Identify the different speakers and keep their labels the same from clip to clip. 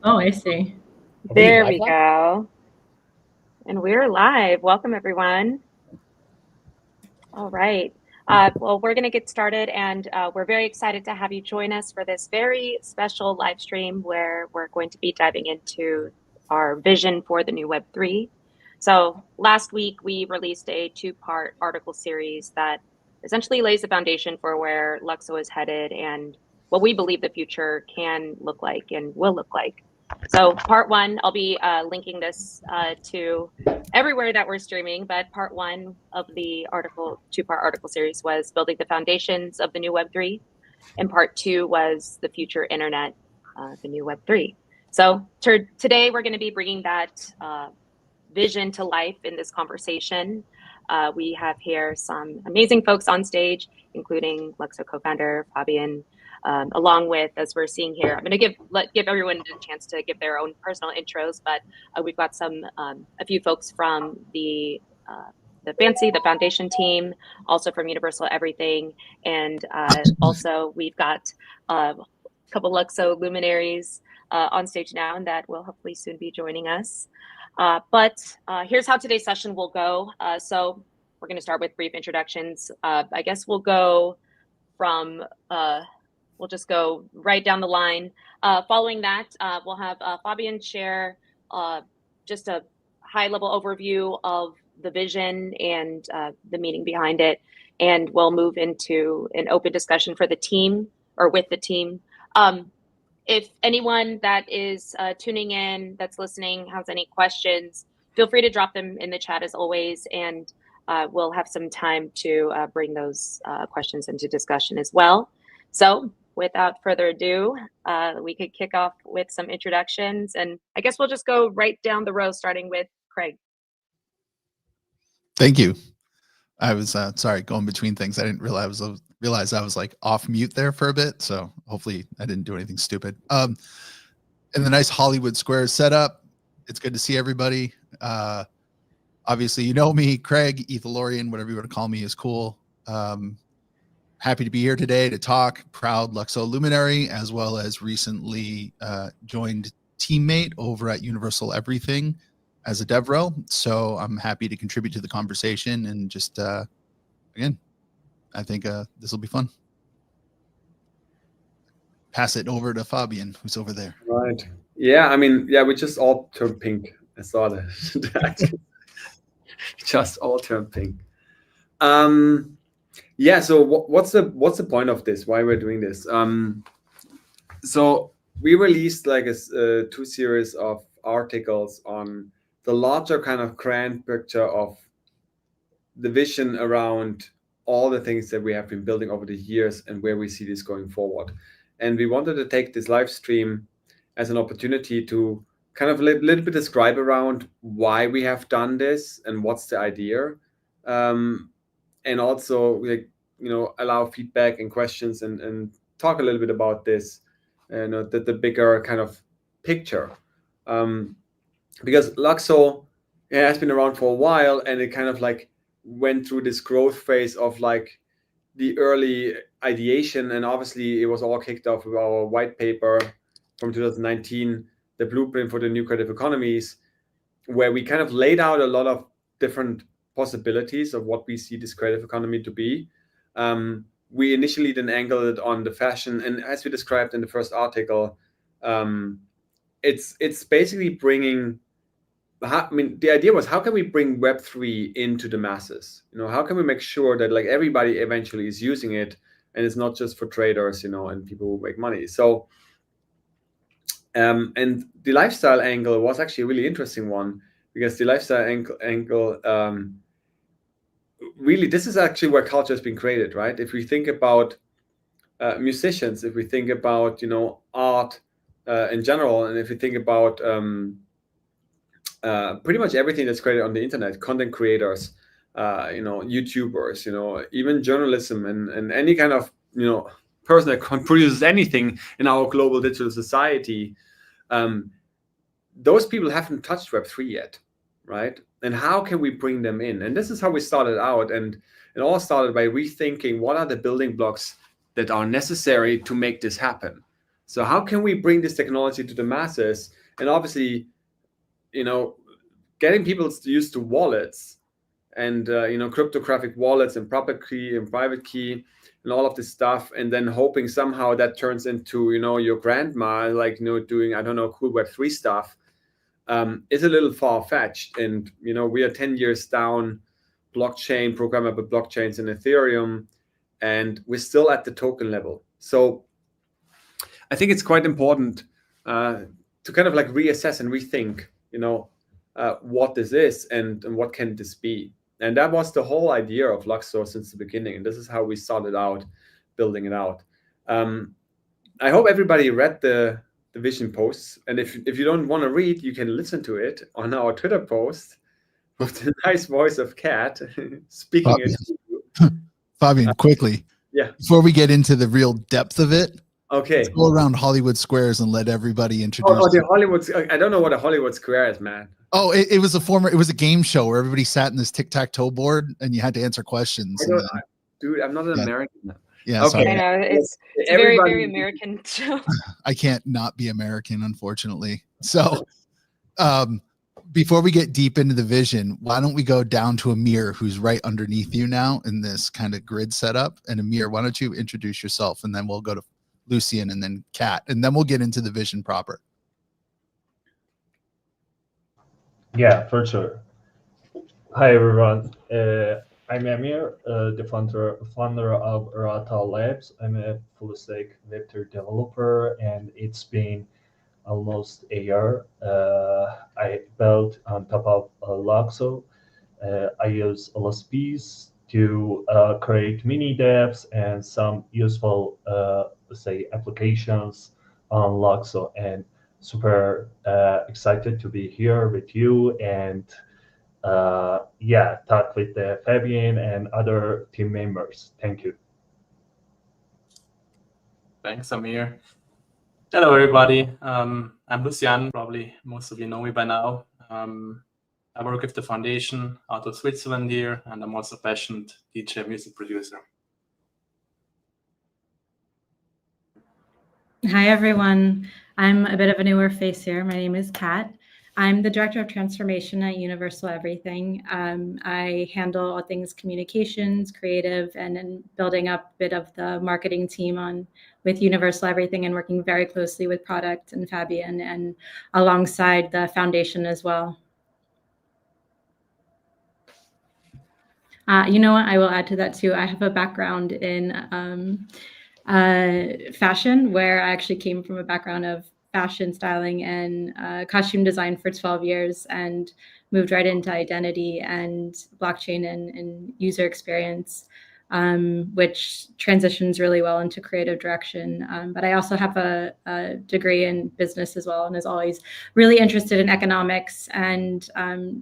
Speaker 1: Oh, I see.
Speaker 2: There we go. And we're live. Welcome, everyone. All right. Well, we're going to get started, and we're very excited to have you join us for this very special live stream where we're going to be diving into our vision for the new Web3. So last week, we released a two-part article series that essentially lays the foundation for where LUKSO is headed and what we believe the future can look like and will look like. So part one, I'll be linking this to everywhere that we're streaming, but part one of the two-part article series was building the foundations of the new Web3, and part two was the future internet, the new Web3. So today we're going to be bringing that vision to life in this conversation. We have here some amazing folks on stage, including LUKSO co-founder Fabian, along with, as we're seeing here, I'm going to give everyone a chance to give their own personal intros, but we've got a few folks from the foundation team, also from Universal Everything, and also we've got a couple LUKSO luminaries on stage now, and that will hopefully soon be joining us. But here's how today's session will go. So we're going to start with brief introductions. I guess we'll go from we'll just go right down the line. Following that, we'll have Fabian share just a high-level overview of the vision and the meaning behind it, and we'll move into an open discussion for the team or with the team. If anyone that is tuning in, that's listening, has any questions, feel free to drop them in the chat as always, and we'll have some time to bring those questions into discussion as well. So without further ado, we could kick off with some introductions, and I guess we'll just go right down the row, starting with Craig.
Speaker 3: Thank you. I was sorry, going between things. I didn't realize I was like off mute there for a bit, so hopefully I didn't do anything stupid. And the nice Hollywood Squares setup. It's good to see everybody. Obviously, you know me, Craig, Ethalorian, whatever you want to call me is cool. Happy to be here today to talk. Proud LUKSO luminary, as well as recently joined teammate over at Universal Everything as a DevRel. So I'm happy to contribute to the conversation and just, again, I think this will be fun. Pass it over to Fabian, who's over there.
Speaker 4: Right. Yeah, I mean, yeah, we just all turned pink. I saw that. Just all turned pink. Yeah, so what's the point of this? Why we're doing this? So we released like a two series of articles on the larger kind of grand picture of the vision around all the things that we have been building over the years and where we see this going forward. And we wanted to take this live stream as an opportunity to kind of a little bit describe around why we have done this and what's the idea. And also, like, you know, allow feedback and questions and talk a little bit about this, the bigger kind of picture. Because LUKSO has been around for a while, and it kind of like went through this growth phase of like the early ideation, and obviously it was all kicked off with our white paper from 2019, the blueprint for the new creative economies, where we kind of laid out a lot of different possibilities of what we see this creative economy to be. We initially then angled it on the fashion, and as we described in the first article, it's basically bringing. I mean, the idea was, how can we bring Web3 into the masses? You know, how can we make sure that like everybody eventually is using it, and it's not just for traders, you know, and people who make money. So, and the lifestyle angle was actually a really interesting one, because the lifestyle angle really, this is actually where culture has been created, right? If we think about musicians, if we think about, you know, art in general, and if we think about pretty much everything that's created on the internet, content creators, you know, YouTubers, you know, even journalism and any kind of, you know, person that produces anything in our global digital society, those people haven't touched Web3 yet, right? And how can we bring them in? And this is how we started out, and it all started by rethinking what are the building blocks that are necessary to make this happen. So how can we bring this technology to the masses? And obviously, getting people used to wallets and cryptographic wallets and proper key and private key and all of this stuff, and then hoping somehow that turns into your grandma doing, I don't know, cool Web3 stuff, is a little far-fetched. And we are 10 years down blockchain, programmable blockchains in Ethereum, and we're still at the token level. So I think it's quite important to kind of like reassess and rethink what this is and what can this be. And that was the whole idea of LUKSO since the beginning, and this is how we started out building it out. I hope everybody read the vision posts, and if you don't want to read, you can listen to it on our Twitter post with the nice voice of Kat speaking it to you.
Speaker 3: Fabian, quickly,
Speaker 4: yeah,
Speaker 3: before we get into the real depth of it,
Speaker 4: okay,
Speaker 3: let's go around Hollywood Squares and let everybody introduce.
Speaker 4: Oh, the Hollywood. I don't know what a Hollywood Square is, man.
Speaker 3: Oh, it was a game show where everybody sat in this tic-tac-toe board and you had to answer questions.
Speaker 4: Dude, I'm not an American.
Speaker 3: Yeah,
Speaker 2: okay.
Speaker 3: sorry.
Speaker 2: I know it's a very, very American show.
Speaker 3: I can't not be American, unfortunately. So before we get deep into the vision, why don't we go down to Amir, who's right underneath you now in this kind of grid setup. And Amir, why don't you introduce yourself, and then we'll go to Lucian and then Kat, and then we'll get into the vision proper.
Speaker 1: Yeah, for sure. Hi, everyone. I'm Amir, the founder of Rata Labs. I'm a full-stack Web3 developer, and it's been almost a year. I built on top of LUKSO. I use LSPs to create mini devs and some useful, say, applications on LUKSO, and super excited to be here with you and talk with Fabian and other team members. Thank you.
Speaker 5: Thanks, Amir. Hello, everybody. I'm Lucian. Probably most of you know me by now. I work with the foundation out of Switzerland here, and I'm also a passionate DJ music producer.
Speaker 6: Hi, everyone. I'm a bit of a newer face here. My name is Kat. I'm the Director of Transformation at Universal Everything. I handle all things communications, creative, and then building up a bit of the marketing team with Universal Everything, and working very closely with product and Fabian and alongside the foundation as well. You know what? I will add to that too. I have a background in fashion, where I actually came from a background of fashion styling and costume design for 12 years, and moved right into identity and blockchain and user experience, which transitions really well into creative direction. But I also have a degree in business as well, and is always really interested in economics and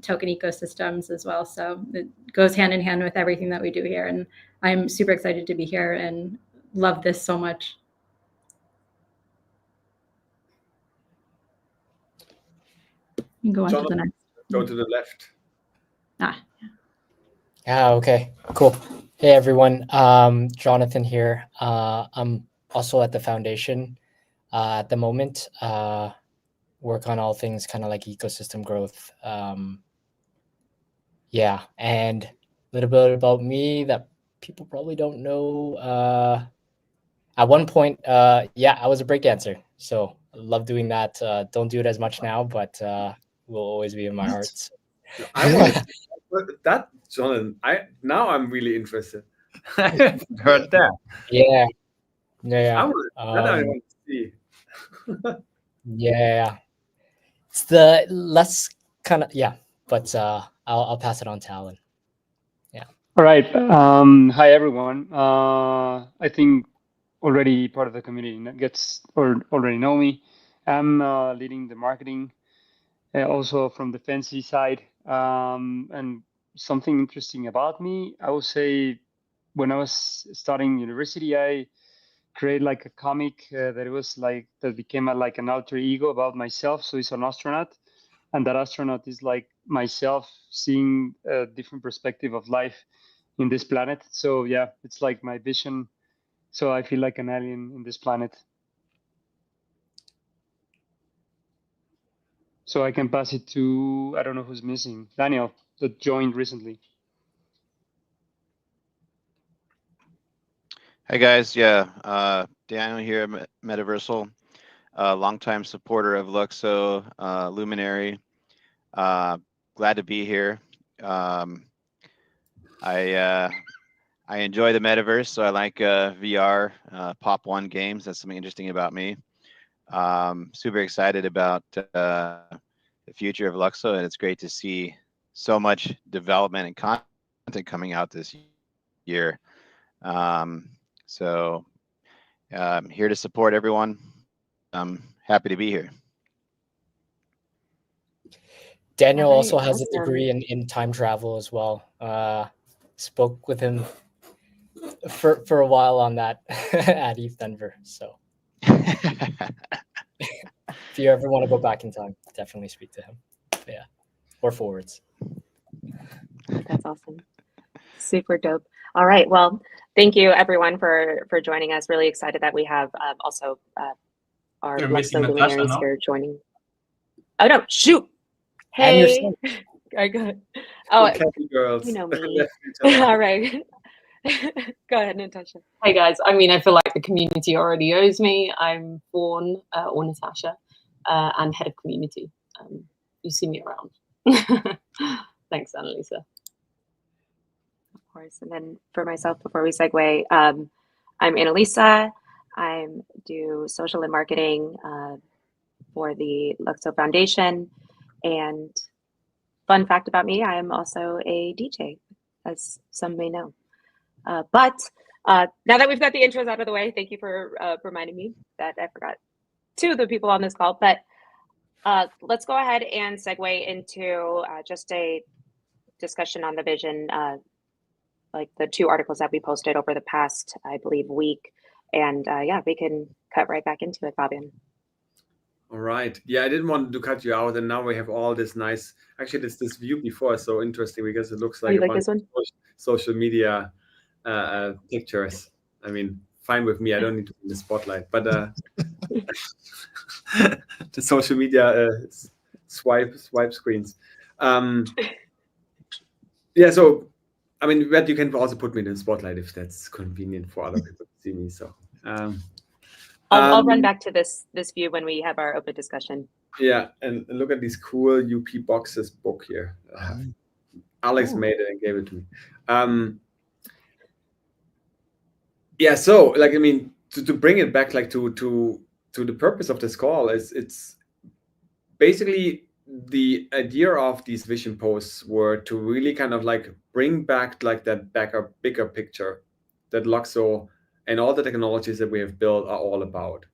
Speaker 6: token ecosystems as well. So it goes hand in hand with everything that we do here. And I'm super excited to be here and love this so much. You can go on to the next.
Speaker 4: Go to the left.
Speaker 7: Okay, cool. Hey, everyone. Jonathan here. I'm also at the foundation at the moment. Work on all things kind of like ecosystem growth. And a little bit about me that people probably don't know. At one point, I was a breakdancer. So I love doing that. Don't do it as much now, but will always be in my heart.
Speaker 4: I want that, Jonathan. I'm really interested. I haven't heard that.
Speaker 7: Yeah.
Speaker 4: I want to see.
Speaker 7: Yeah. It's the less kind of but I'll pass it on to Alan. Yeah.
Speaker 8: All right. Hi everyone. I think already part of the community already know me. I'm leading the marketing, also from the fancy side. And something interesting about me, I would say, when I was studying university, I created like a comic that became like an alter ego about myself. So it's an astronaut, and that astronaut is like myself, seeing a different perspective of life in this planet. So yeah, it's like my vision. So I feel like an alien in this planet. So I can pass it to, I don't know who's missing, Daniel, that joined recently.
Speaker 9: Hey guys, yeah, Daniel here, Metaversal, longtime supporter of LUKSO, Luminary. Glad to be here. I enjoy the metaverse, so I like VR, Pop 1 games. That's something interesting about me. Super excited about the future of LUKSO, and it's great to see so much development and content coming out this year. So I'm here to support everyone. I'm happy to be here.
Speaker 7: Daniel
Speaker 2: All right,
Speaker 7: also has a
Speaker 2: awesome.
Speaker 7: degree in time travel as well. Spoke with him for a while on that at ETH Denver. So if you ever want to go back in time, definitely speak to him. Yeah, or forwards.
Speaker 2: That's awesome. Super dope. All right. Well, thank you everyone for joining us. Really excited that we have also our
Speaker 5: You're
Speaker 2: LUKSO
Speaker 5: missing Natasha,
Speaker 2: luminaries
Speaker 5: no?
Speaker 2: here joining. Oh no! Shoot.
Speaker 7: And your
Speaker 2: Hey.
Speaker 7: son.
Speaker 2: All right, go ahead. Oh,
Speaker 4: Happy girls.
Speaker 2: you know me.
Speaker 4: Left each other.
Speaker 2: All right. Go ahead, Natasha.
Speaker 10: Hey guys, I mean, I feel like the community already owes me. I'm Fawn or Natasha, and head of community. You see me around. Thanks, Annalisa.
Speaker 2: Of course. And then for myself, before we segue, I'm Annalisa. I do social and marketing for the LUKSO Foundation. And fun fact about me, I am also a DJ, as some may know. But now that we've got the intros out of the way, thank you for reminding me that I forgot two of the people on this call. But let's go ahead and segue into just a discussion on the vision, like the two articles that we posted over the past, I believe, week. And yeah, we can cut right back into it, Fabian.
Speaker 4: All right. Yeah, I didn't want to cut you out, and now we have all this nice. Actually, this view before is so interesting because it looks like
Speaker 2: you
Speaker 4: a
Speaker 2: like
Speaker 4: bunch
Speaker 2: this one?
Speaker 4: of social media pictures. I mean, fine with me. I don't need to be in the spotlight, but the social media swipe screens. Yeah. So, I mean, but you can also put me in the spotlight if that's convenient for other people to see me. So.
Speaker 2: I'll run back to this view when we have our open discussion.
Speaker 4: Yeah, and look at this cool UP Boxes book here. Alex made it and gave it to me. Yeah, so like I mean, to bring it back like to the purpose of this call is it's basically the idea of these vision posts were to really kind of like bring back like that bigger picture that LUKSO and all the technologies that we have built are all about.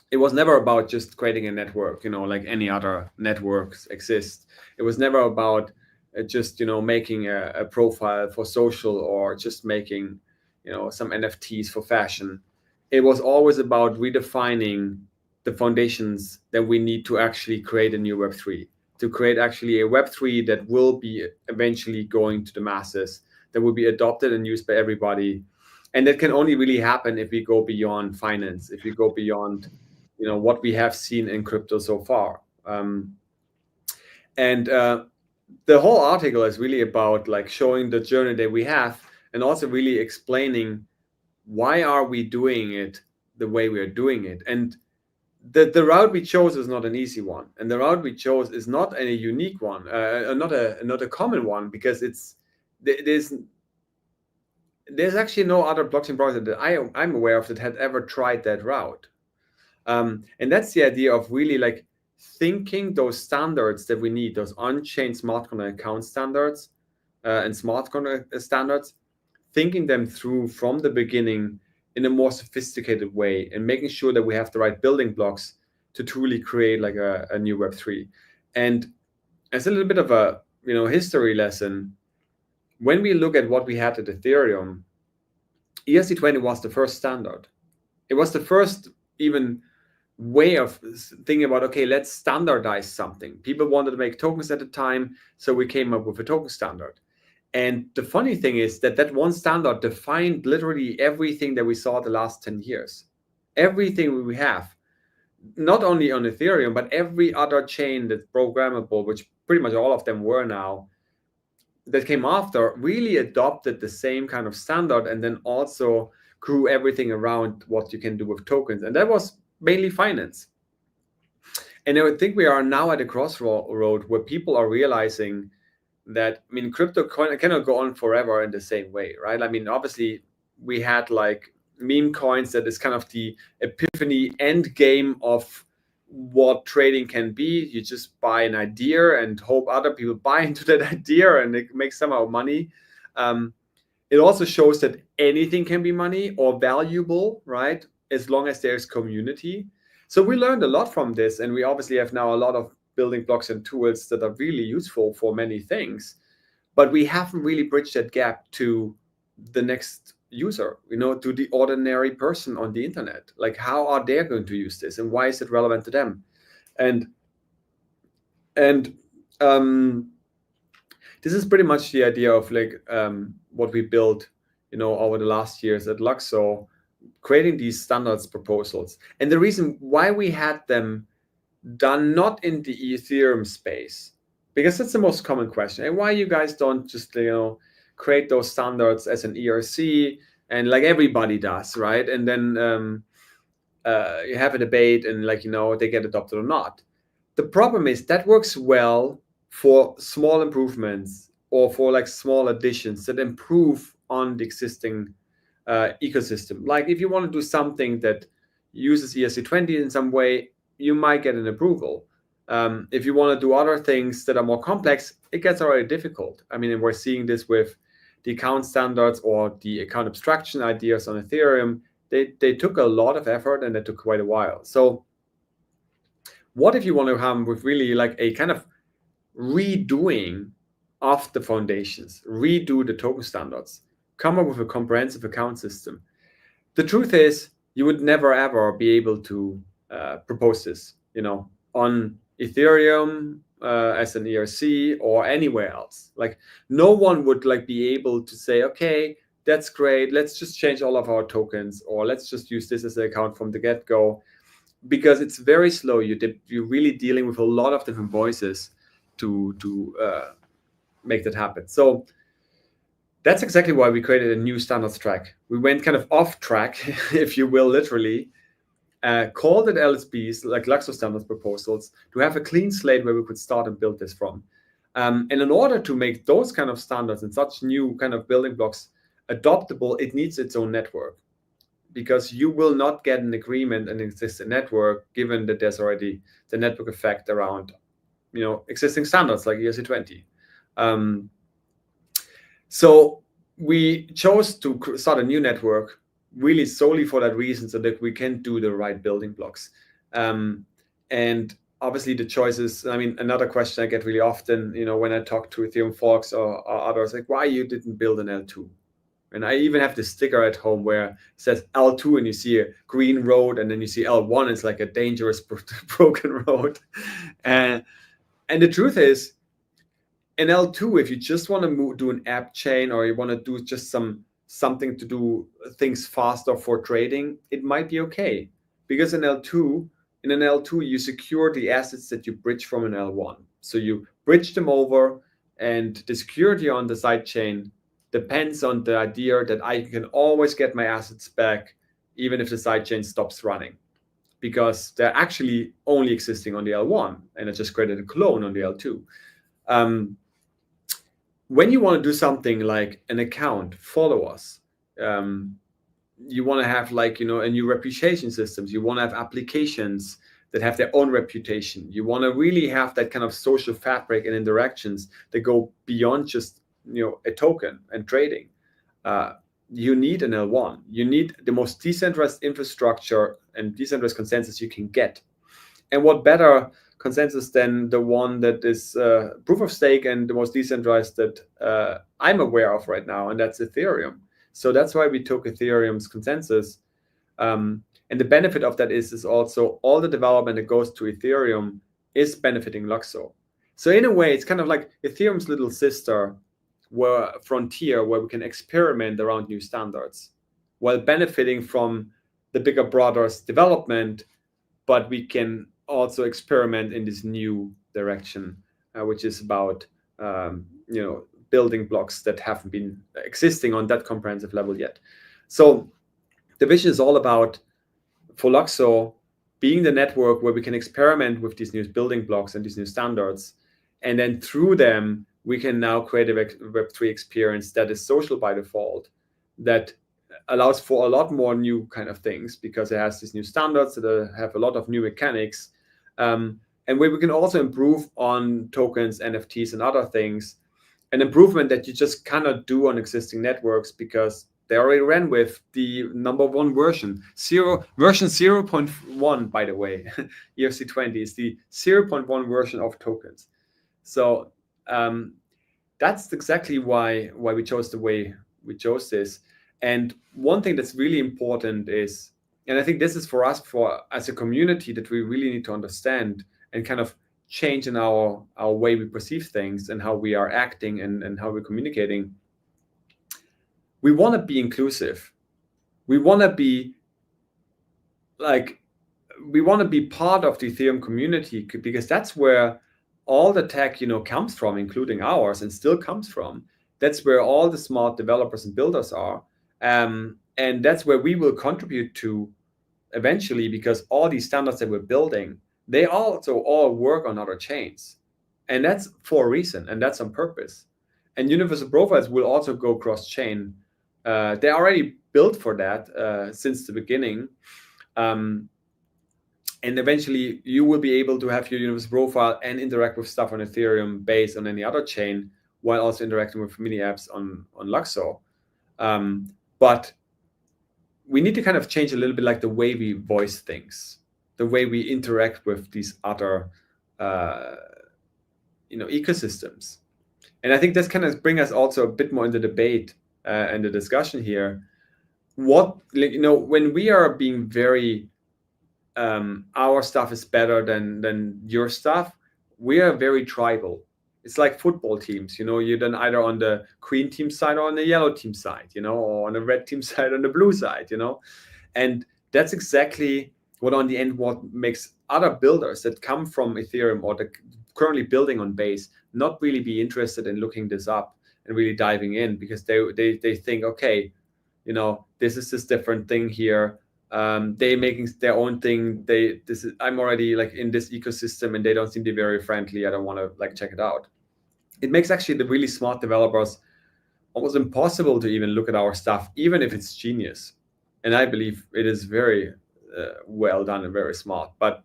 Speaker 4: It was never about just creating a network, you know, like any other networks exist. It was never about just, you know, making a profile for social or just making, you know, some NFTs for fashion. It was always about redefining the foundations that we need to actually create a new Web3, to create actually a Web3 that will be eventually going to the masses, that will be adopted and used by everybody. And that can only really happen if we go beyond finance, if we go beyond, you know, what we have seen in crypto so far. The whole article is really about like showing the journey that we have and also really explaining why are we doing it the way we are doing it. And the route we chose is not an easy one. And the route we chose is not a unique one, not a common one, because there's actually no other blockchain project that I'm aware of that had ever tried that route. And that's the idea of really like thinking those standards that we need, those on-chain smart contract account standards and smart contract standards, thinking them through from the beginning in a more sophisticated way and making sure that we have the right building blocks to truly create like a new Web3. And as a little bit of a, you know, history lesson, when we look at what we had at Ethereum, ERC20 was the first standard. It was the first even way of thinking about, okay, let's standardize something. People wanted to make tokens at the time, so we came up with a token standard. And the funny thing is that one standard defined literally everything that we saw the last 10 years. Everything we have not only on Ethereum, but every other chain that's programmable, which pretty much all of them were now, that came after, really adopted the same kind of standard, and then also grew everything around what you can do with tokens. And that was mainly finance. And I think we are now at a crossroad where people are realizing that, I mean, crypto cannot go on forever in the same way, right? I mean, obviously, we had like meme coins that is kind of the epiphany end game of what trading can be. You just buy an idea and hope other people buy into that idea and it makes somehow money. It also shows that anything can be money or valuable, right? As long as there's community. So we learned a lot from this, and we obviously have now a lot of building blocks and tools that are really useful for many things, but we haven't really bridged that gap to the next user, to the ordinary person on the internet. Like, how are they going to use this, and why is it relevant to them? And this is pretty much the idea of like what we built, over the last years at LUKSO, creating these standards proposals. And the reason why we had them done not in the Ethereum space, because that's the most common question, and why you guys don't just create those standards as an ERC and like everybody does, right? And then you have a debate and they get adopted or not. The problem is that works well for small improvements or for like small additions that improve on the existing ecosystem. Like if you want to do something that uses ERC20 in some way, you might get an approval. If you want to do other things that are more complex, it gets already difficult. I mean, we're seeing this with the account standards or the account abstraction ideas on Ethereum. They took a lot of effort and they took quite a while. So what if you want to have with really like a kind of redoing of the foundations, redo the token standards, come up with a comprehensive account system? The truth is, you would never ever be able to propose this, on Ethereum as an ERC or anywhere else. Like no one would like be able to say, okay, that's great, let's just change all of our tokens, or let's just use this as an account from the get-go, because it's very slow. You're really dealing with a lot of different voices to make that happen. So that's exactly why we created a new standards track. We went kind of off track, if you will, literally, called it LSPs, like LUKSO standards proposals, to have a clean slate where we could start and build this from. And in order to make those kind of standards and such new kind of building blocks adoptable, it needs its own network, because you will not get an agreement and exist a network given that there's already the network effect around, existing standards like ERC20. So we chose to start a new network really solely for that reason, so that we can do the right building blocks. And obviously the choices, I mean, another question I get really often, when I talk to Ethereum folks or others, like, why you didn't build an L2? And I even have this sticker at home where it says L2 and you see a green road, and then you see L1, it's like a dangerous broken road. And the truth is, in L2, if you just want to do an app chain, or you want to do just something to do things faster for trading, it might be okay. Because in an L2, you secure the assets that you bridge from an L1. So you bridge them over, and the security on the sidechain depends on the idea that I can always get my assets back, even if the sidechain stops running, because they're actually only existing on the L1, and I just created a clone on the L2. When you want to do something like an account, follow us, you want to have like, a new reputation systems. You want to have applications that have their own reputation. You want to really have that kind of social fabric and interactions that go beyond just, a token and trading. You need an L1. You need the most decentralized infrastructure and decentralized consensus you can get. And what better consensus than the one that is proof of stake and the most decentralized that I'm aware of right now, and that's Ethereum. So that's why we took Ethereum's consensus. And the benefit of that is also all the development that goes to Ethereum is benefiting LUKSO. So in a way, it's kind of like Ethereum's little sister frontier where we can experiment around new standards while benefiting from the bigger brother's development, but we can also experiment in this new direction, which is about building blocks that haven't been existing on that comprehensive level yet. So the vision is all about, for LUKSO, being the network where we can experiment with these new building blocks and these new standards, and then through them we can now create a Web3 experience that is social by default, that allows for a lot more new kind of things, because it has these new standards that have a lot of new mechanics, and where we can also improve on tokens, NFTs, and other things. An improvement that you just cannot do on existing networks because they already ran with the #1 version. Version 0.1, by the way, ERC20 is the 0.1 version of tokens. So that's exactly why we chose the way we chose this. And one thing that's really important is, and I think this is for us, as a community, that we really need to understand and kind of change in our way we perceive things and how we are acting and how we're communicating. We want to be inclusive. We want to be part of the Ethereum community, because that's where all the tech comes from, including ours, and still comes from. That's where all the smart developers and builders are, and that's where we will contribute to eventually, because all these standards that we're building, they also all work on other chains, and that's for a reason, and that's on purpose. And universal profiles will also go cross-chain. They're already built for that since the beginning, and eventually you will be able to have your universal profile and interact with stuff on Ethereum based on any other chain, while also interacting with mini apps on LUKSO. But we need to kind of change a little bit, like the way we voice things, the way we interact with these other ecosystems. And I think that's kind of bring us also a bit more in the debate and the discussion here. When we are being very our stuff is better than your stuff, we are very tribal. It's like football teams, you're then either on the green team side or on the yellow team side, or on the red team side, on the blue side, and that's exactly what makes other builders that come from Ethereum or the currently building on Base not really be interested in looking this up and really diving in, because they think, okay, this is this different thing here. They're making their own thing. I'm already like in this ecosystem, and they don't seem to be very friendly. I don't want to check it out. It makes actually the really smart developers almost impossible to even look at our stuff, even if it's genius. And I believe it is very well done and very smart. But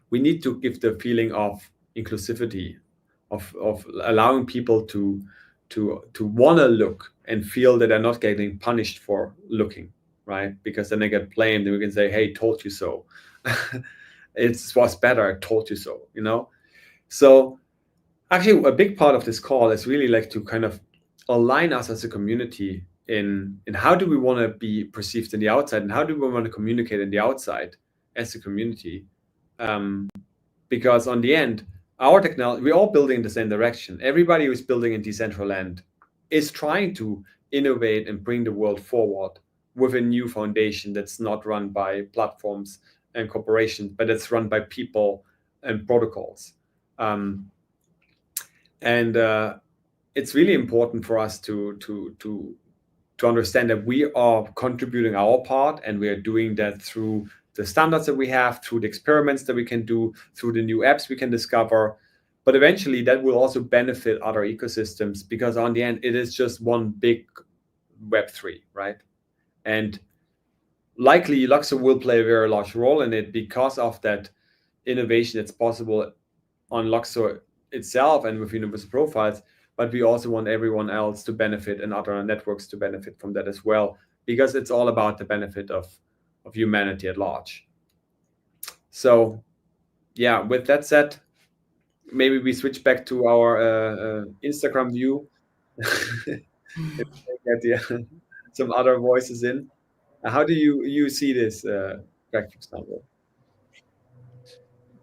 Speaker 4: we need to give the feeling of inclusivity, of allowing people to want to look and feel that they're not getting punished for looking, right? Because then they get blamed, and we can say, hey, told you so. It was better, I told you so, So actually, a big part of this call is really to kind of align us as a community in how do we want to be perceived in the outside, and how do we want to communicate in the outside as a community. Because on the end, our technology, we're all building in the same direction. Everybody who's building in Decentraland is trying to innovate and bring the world forward with a new foundation that's not run by platforms and corporations, but it's run by people and protocols. And it's really important for us to understand that we are contributing our part, and we are doing that through the standards that we have, through the experiments that we can do, through the new apps we can discover. But eventually that will also benefit other ecosystems, because on the end, it is just one big Web3, right? And likely LUKSO will play a very large role in it because of that innovation that's possible on LUKSO itself and with universal profiles. But we also want everyone else to benefit, and other networks to benefit from that as well, because it's all about the benefit of humanity at large. So yeah, with that said, maybe we switch back to our Instagram view. Get some other voices in. How do you see this, Greg, for example?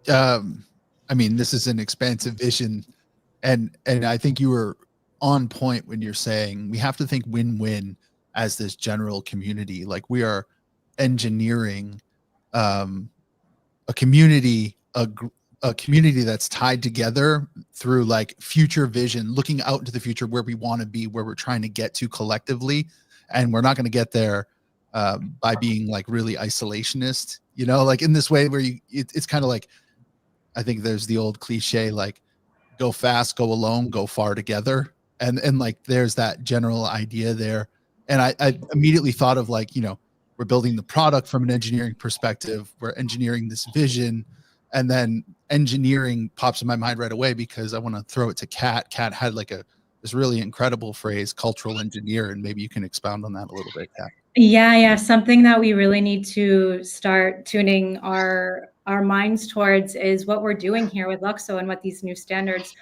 Speaker 3: I mean, this is an expansive vision, and I think you were on point when you're saying we have to think win-win as this general community. Like, we are engineering a community, a community that's tied together through like future vision, looking out into the future where we want to be, where we're trying to get to collectively. And we're not going to get there by being like really isolationist, you know, like in this way where it's kind of like, I think there's the old cliche, like go fast, go alone, go far together. And like, there's that general idea there. And I immediately thought of like, you know, we're building the product from an engineering perspective. We're engineering this vision, and then engineering pops in my mind right away because I want to throw it to Kat. Kat had like this really incredible phrase, cultural engineer, and maybe you can expound on that a little bit, Kat.
Speaker 6: Yeah, something that we really need to start tuning our minds towards is what we're doing here with LUKSO and what these new standards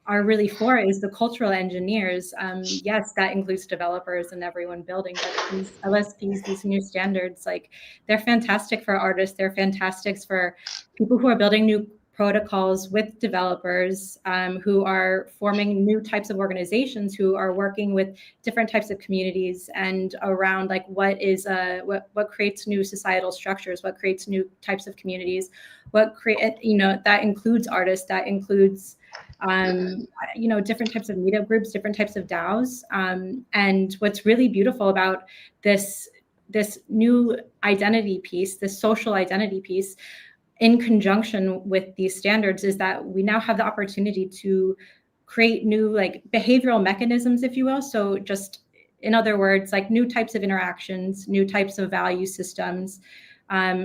Speaker 6: are really for is the cultural engineers. Yes, that includes developers and everyone building, but these LSPs, these new standards, like they're fantastic for artists. They're fantastic for people who are building new protocols with developers, who are forming new types of organizations, who are working with different types of communities and around like what creates new societal structures, what creates new types of communities, what create, you know, that includes artists, that includes you know, different types of meetup groups, different types of DAOs. And what's really beautiful about this new identity piece, this social identity piece, in conjunction with these standards, is that we now have the opportunity to create new like behavioral mechanisms, if you will. So just in other words, like new types of interactions, new types of value systems,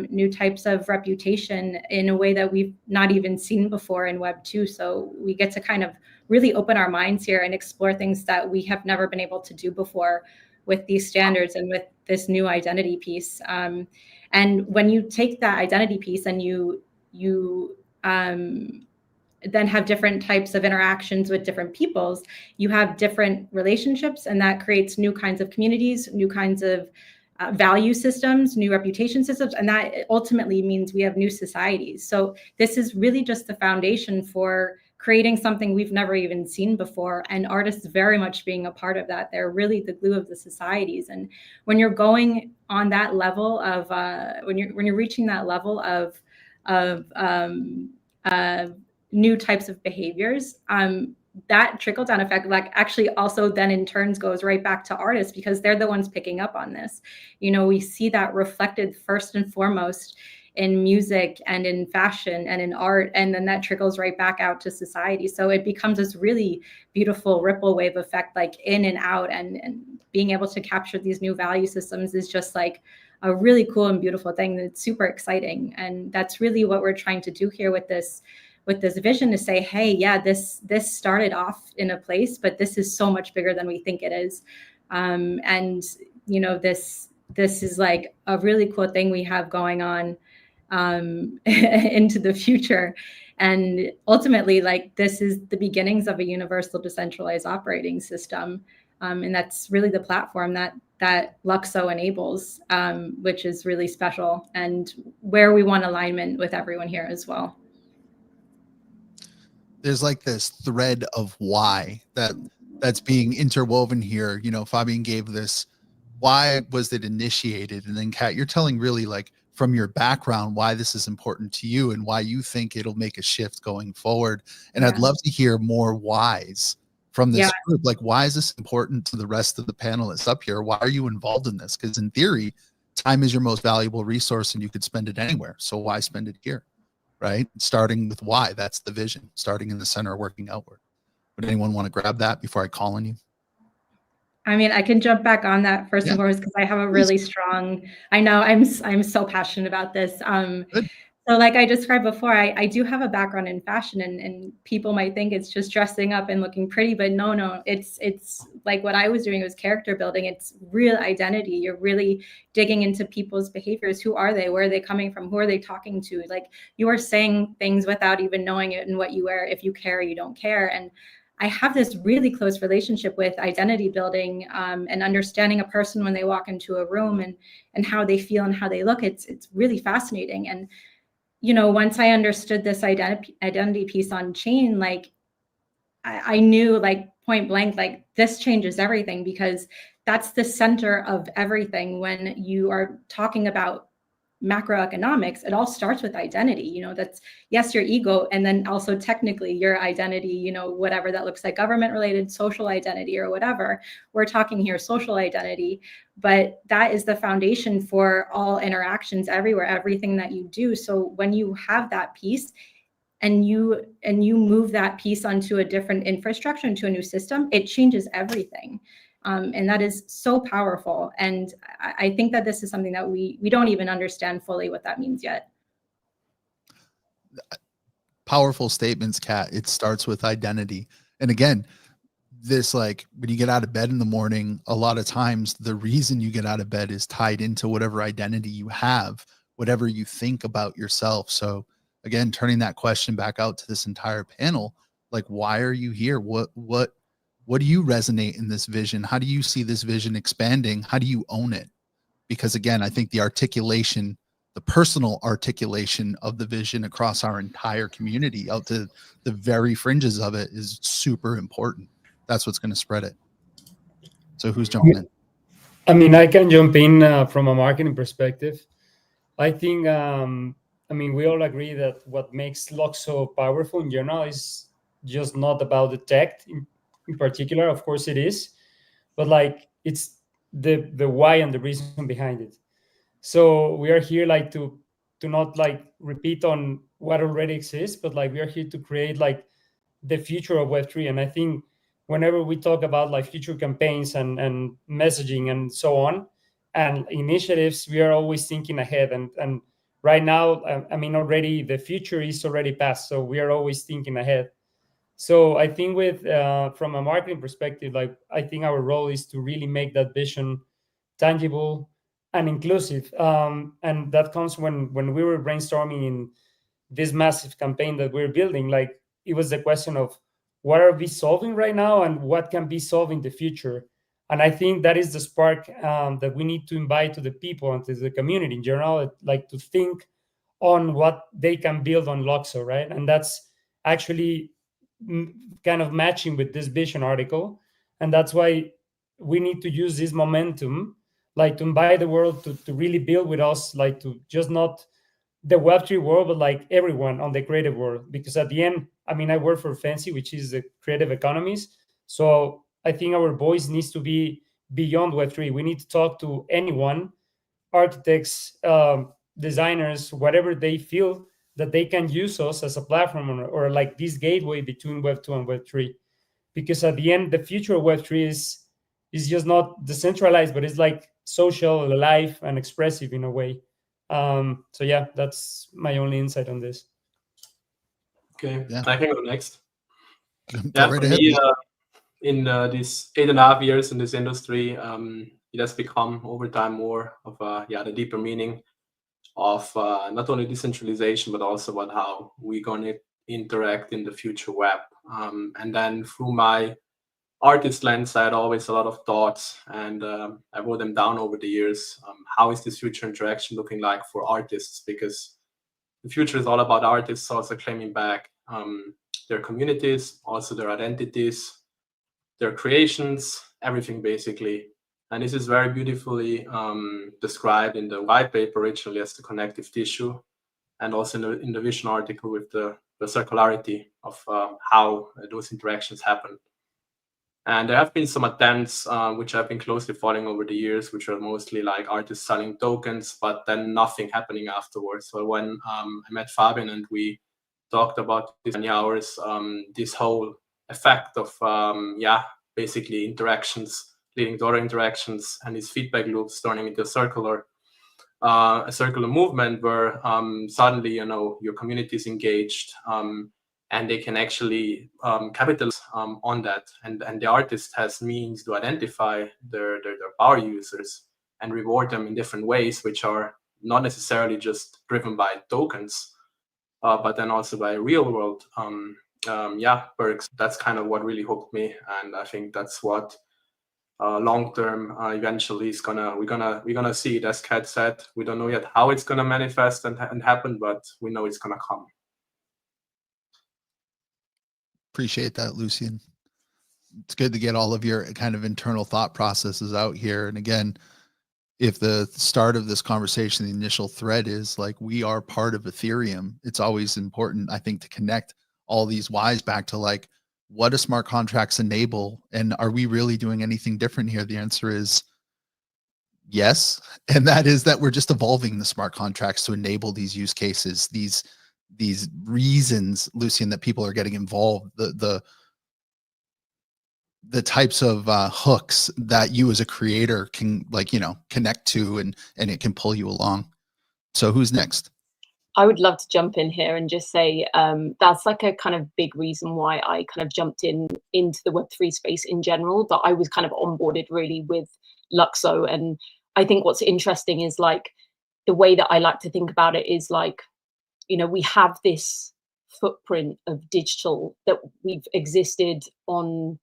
Speaker 6: new types of reputation in a way that we've not even seen before in Web 2. So we get to kind of really open our minds here and explore things that we have never been able to do before with these standards and with this new identity piece. And when you take that identity piece and you then have different types of interactions with different peoples, you have different relationships, and that creates new kinds of communities, new kinds of value systems, new reputation systems, and that ultimately means we have new societies. So this is really just the foundation for creating something we've never even seen before, and artists very much being a part of that. They're really the glue of the societies. And when you're going on that level of when you're reaching that level of new types of behaviors, that trickle down effect like actually also then in turns goes right back to artists, because they're the ones picking up on this. You know, we see that reflected first and foremost in music and in fashion and in art, and then that trickles right back out to society. So it becomes this really beautiful ripple wave effect, like in and out, and being able to capture these new value systems is just like a really cool and beautiful thing. That's super exciting. And that's really what we're trying to do here with this vision, to say, hey, yeah, this started off in a place, but this is so much bigger than we think it is. And you know, this is like a really cool thing we have going on into the future. And ultimately, like, this is the beginnings of a universal decentralized operating system. And that's really the platform that LUKSO enables, which is really special, and where we want alignment with everyone here as well.
Speaker 3: There's like this thread of why that's being interwoven here. You know, Fabian gave this, why was it initiated? And then Kat, you're telling really like from your background why this is important to you and why you think it'll make a shift going forward. And I'd love to hear more whys from this group. Like, why is this important to the rest of the panelists up here? Why are you involved in this? Because in theory, time is your most valuable resource and you could spend it anywhere. So why spend it here? Right? Starting with why. That's the vision. Starting in the center, working outward. Would anyone want to grab that before I call on you? I
Speaker 6: mean, I can jump back on that first and foremost, because I have a really strong, I know I'm so passionate about this. So like I described before, I do have a background in fashion, and people might think it's just dressing up and looking pretty, but no, it's like what I was doing was character building. It's real identity. You're really digging into people's behaviors. Who are they? Where are they coming from? Who are they talking to? Like, you are saying things without even knowing it and what you wear. If you care, you don't care. And I have this really close relationship with identity building, and understanding a person when they walk into a room and how they feel and how they look. It's really fascinating. And you know, once I understood this identity piece on chain, like I knew, like, point blank, like, this changes everything, because that's the center of everything when you are talking about macroeconomics, it all starts with identity. You know, that's, yes, your ego, and then also technically your identity, you know, whatever that looks like, government related, social identity, or whatever. We're talking here social identity, but that is the foundation for all interactions everywhere, everything that you do. So when you have that piece, and you move that piece onto a different infrastructure, into a new system, it changes everything. And that is so powerful. And I think that this is something that we don't even understand fully what that means yet.
Speaker 3: Powerful statements, Kat. It starts with identity. And again, this, like, when you get out of bed in the morning, a lot of times the reason you get out of bed is tied into whatever identity you have, whatever you think about yourself. So again, turning that question back out to this entire panel, like, why are you here? What do you resonate in this vision? How do you see this vision expanding? How do you own it? Because again, I think the articulation, the personal articulation of the vision across our entire community out to the very fringes of it is super important. That's what's going to spread it. So who's jumping in?
Speaker 8: I mean, I can jump in from a marketing perspective. I think, I mean, we all agree that what makes LUKSO powerful in general is just not about the tech in particular. Of course it is, but like, it's the why and the reason behind it. So we are here like to not like repeat on what already exists, but like we are here to create like the future of Web3. And I think whenever we talk about like future campaigns and messaging and so on and initiatives, we are always thinking ahead. And right now, I mean, already the future is already past. So we are always thinking ahead. So I think with from a marketing perspective, like I think our role is to really make that vision tangible and inclusive. And that comes when we were brainstorming in this massive campaign that we're building. Like, it was the question of what are we solving right now and what can be solved in the future. And I think that is the spark that we need to invite to the people and to the community in general, like to think on what they can build on LUKSO, right? And that's actually kind of matching with this vision article. And that's why we need to use this momentum, like to invite the world to really build with us, like to just not the Web3 world, but like everyone on the creative world. Because at the end, I mean, I work for Fancy, which is the creative economies. So I think our voice needs to be beyond Web3. We need to talk to anyone, architects, designers, whatever they feel that they can use us as a platform or like this gateway between Web2 and Web3. Because at the end, the future of Web3 is just not decentralized, but it's like social, alive, and expressive in a way. So yeah, that's my only insight on this.
Speaker 5: Okay,
Speaker 3: Yeah.
Speaker 5: I can go next.
Speaker 3: Go right ahead.
Speaker 5: In these 8.5 years in this industry, it has become over time more of the deeper meaning of not only decentralization, but also about how we're going to interact in the future web. And then through my artist lens, I had always a lot of thoughts, and I wrote them down over the years. How is this future interaction looking like for artists? Because the future is all about artists also claiming back their communities, also their identities, their creations, everything basically. And this is very beautifully described in the white paper originally as the connective tissue, and also in the vision article with the circularity of how those interactions happen. And there have been some attempts which I've been closely following over the years, which are mostly like artists selling tokens, but then nothing happening afterwards. So when I met Fabian and we talked about this many hours, this whole effect of basically interactions leading to other interactions and these feedback loops turning into a circular movement where suddenly your community is engaged and they can actually capitalize on that, and the artist has means to identify their power users and reward them in different ways, which are not necessarily just driven by tokens, but then also by real world perks. That's kind of what really hooked me, and I think that's what long term eventually is we're gonna see it. As Kat said, we don't know yet how it's gonna manifest and happen, but we know it's gonna come.
Speaker 3: Appreciate that, Lucian. It's good to get all of your kind of internal thought processes out here. And again, if the start of this conversation, the initial thread is like, we are part of Ethereum, it's always important, I think, to connect all these whys back to like, what do smart contracts enable? And are we really doing anything different here? The answer is yes. And that is that we're just evolving the smart contracts to enable these use cases, these reasons, Lucian, that people are getting involved, the types of hooks that you as a creator can, like, you know, connect to, and it can pull you along. So who's next?
Speaker 10: I would love to jump in here and just say that's like a kind of big reason why I kind of jumped into the Web3 space in general, but I was kind of onboarded really with LUKSO. And I think what's interesting is like the way that I like to think about it is like, you know, we have this footprint of digital that we've existed on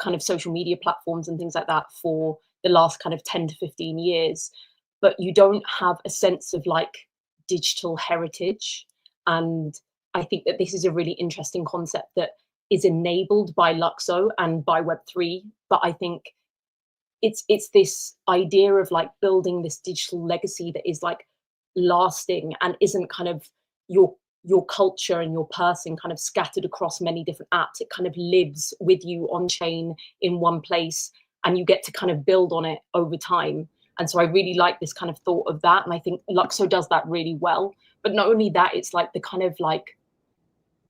Speaker 10: kind of social media platforms and things like that for the last kind of 10 to 15 years, but you don't have a sense of like digital heritage. And I think that this is a really interesting concept that is enabled by LUKSO and by Web3. But I think it's this idea of like building this digital legacy that is like lasting and isn't kind of your culture and your person kind of scattered across many different apps. It kind of lives with you on chain in one place, and you get to kind of build on it over time. And so I really like this kind of thought of that. And I think LUKSO does that really well. But not only that, it's like the kind of like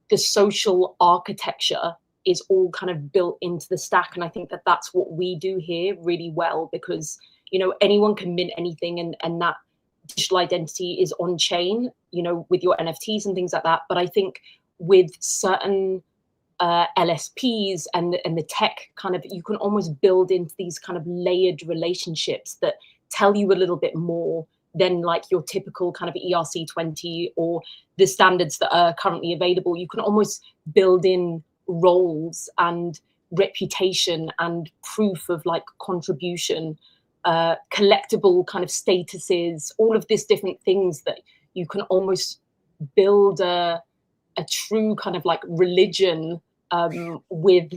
Speaker 10: the social architecture is all kind of built into the stack. And I think that that's what we do here really well, because, you know, anyone can mint anything, and that digital identity is on chain, you know, with your NFTs and things like that. But I think with certain LSPs and the tech kind of, you can almost build into these kind of layered relationships that tell you a little bit more than like your typical kind of ERC20 or the standards that are currently available. You can almost build in roles and reputation and proof of like contribution, collectible kind of statuses, all of these different things that you can almost build a true kind of like religion with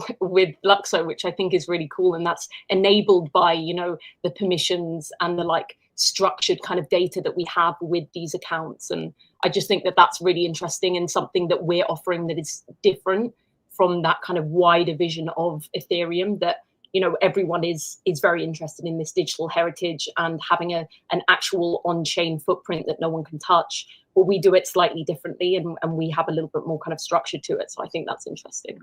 Speaker 10: LUKSO, which I think is really cool. And that's enabled by, you know, the permissions and the like structured kind of data that we have with these accounts. And I just think that that's really interesting and something that we're offering that is different from that kind of wider vision of Ethereum, that, you know, everyone is very interested in this digital heritage and having an actual on-chain footprint that no one can touch. But we do it slightly differently, and we have a little bit more kind of structure to it. So I think that's interesting.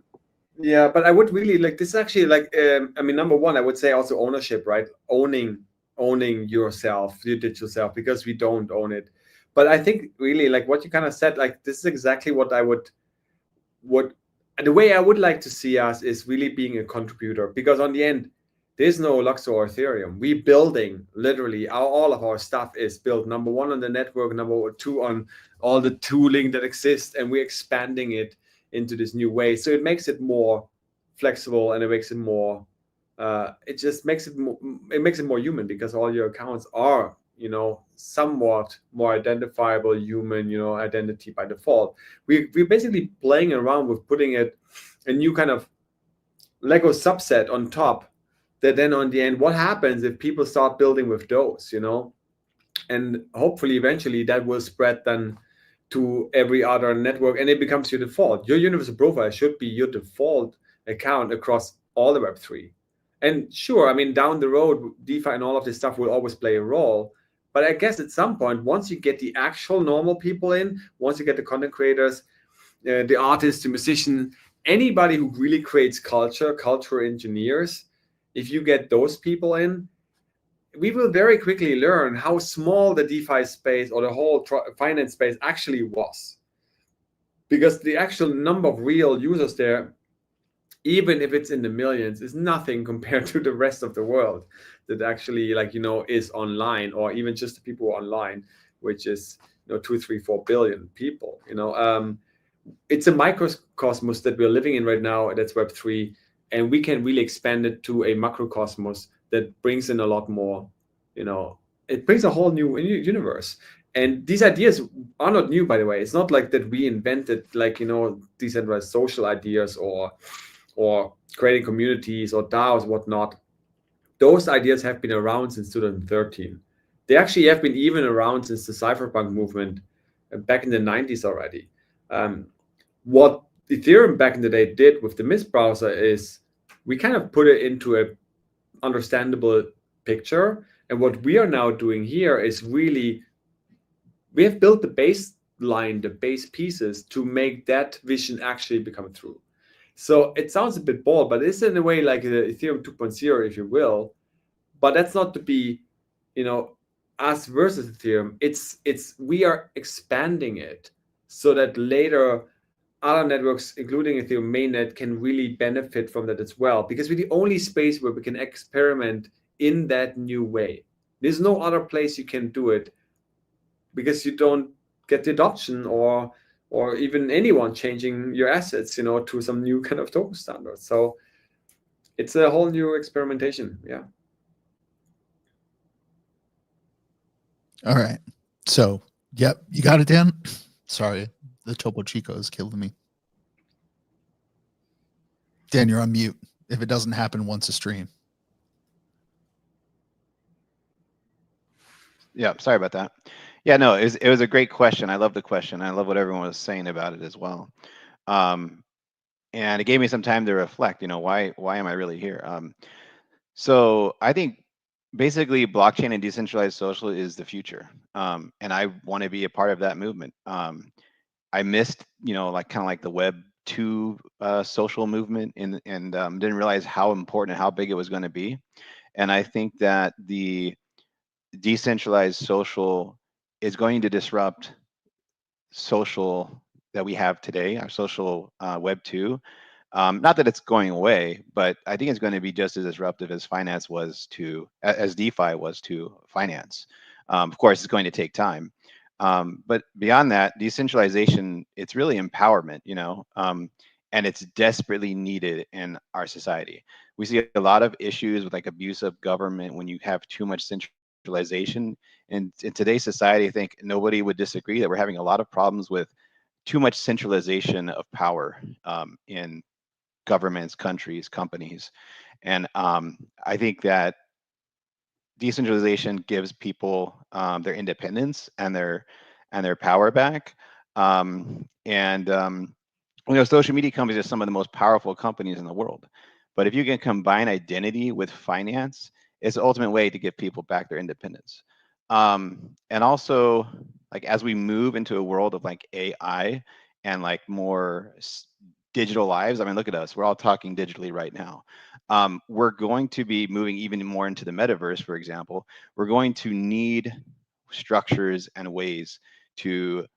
Speaker 4: Yeah, but I would really like this actually, like, I mean, number one, I would say also ownership, right? Owning yourself, your digital self, because we don't own it. But I think really like what you kind of said, like this is exactly what I would the way I would like to see us is really being a contributor, because on the end, there's no LUKSO or Ethereum. We building literally all of our stuff is built, number one, on the network, number two, on all the tooling that exists, and we're expanding it into this new way. So it makes it more flexible, and it makes it more, it just makes it more human, because all your accounts are, you know, somewhat more identifiable human, you know, identity by default. We're basically playing around with putting a new kind of Lego subset on top, that then on the end, what happens if people start building with those, you know? And hopefully eventually that will spread then to every other network, and it becomes your default. Your universal profile should be your default account across all the Web3. And sure, I mean, down the road, DeFi and all of this stuff will always play a role. But I guess at some point, once you get the actual normal people in, once you get the content creators, the artists, the musician, anybody who really creates culture engineers, if you get those people in, we will very quickly learn how small the DeFi space or the whole finance space actually was. Because the actual number of real users there, even if it's in the millions, is nothing compared to the rest of the world that actually, like, you know, is online, or even just the people who are online, which is, you know, 2, 3, 4 billion people. You know, it's a microcosmos that we're living in right now. That's Web3, and we can really expand it to a macrocosmos that brings in a lot more. You know, it brings a whole new universe. And these ideas are not new, by the way. It's not like that we invented, like, you know, decentralized social ideas or creating communities or DAOs, whatnot. Those ideas have been around since 2013. They actually have been even around since the cypherpunk movement back in the 90s already. What Ethereum back in the day did with the Mist browser is we kind of put it into a understandable picture. And what we are now doing here is really, we have built the baseline, the base pieces to make that vision actually become true. So it sounds a bit bold, but it's in a way like the Ethereum 2.0, if you will. But that's not to be, us versus Ethereum. It's we are expanding it so that later other networks, including Ethereum mainnet, can really benefit from that as well. Because we're the only space where we can experiment in that new way. There's no other place you can do it, because you don't get the adoption or even anyone changing your assets, to some new kind of token standard. So it's a whole new experimentation. Yeah.
Speaker 3: All right. So, yep, you got it, Dan. Sorry, the Topo Chico is killing me. Dan, you're on mute. If it doesn't happen once a stream.
Speaker 9: Yeah, sorry about that. Yeah, no, it was a great question. I love the question. I love what everyone was saying about it as well. And it gave me some time to reflect, why am I really here? So I think basically blockchain and decentralized social is the future. And I want to be a part of that movement. I missed, like the Web2 social movement and didn't realize how important and how big it was going to be. And I think that the decentralized social is going to disrupt social that we have today, our social Web2. Not that it's going away, but I think it's going to be just as disruptive as finance was to, as DeFi was to finance. Of course, it's going to take time. But beyond that, decentralization, it's really empowerment, and it's desperately needed in our society. We see a lot of issues with like abuse of government when you have too much centralization. And in today's society, I think nobody would disagree that we're having a lot of problems with too much centralization of power in governments, countries, companies. And I think that decentralization gives people their independence and their power back. Social media companies are some of the most powerful companies in the world. But if you can combine identity with finance, it's the ultimate way to give people back their independence. And also, like as we move into a world of like AI and like more digital lives, I mean, look at us, we're all talking digitally right now. We're going to be moving even more into the metaverse, for example. We're going to need structures and ways to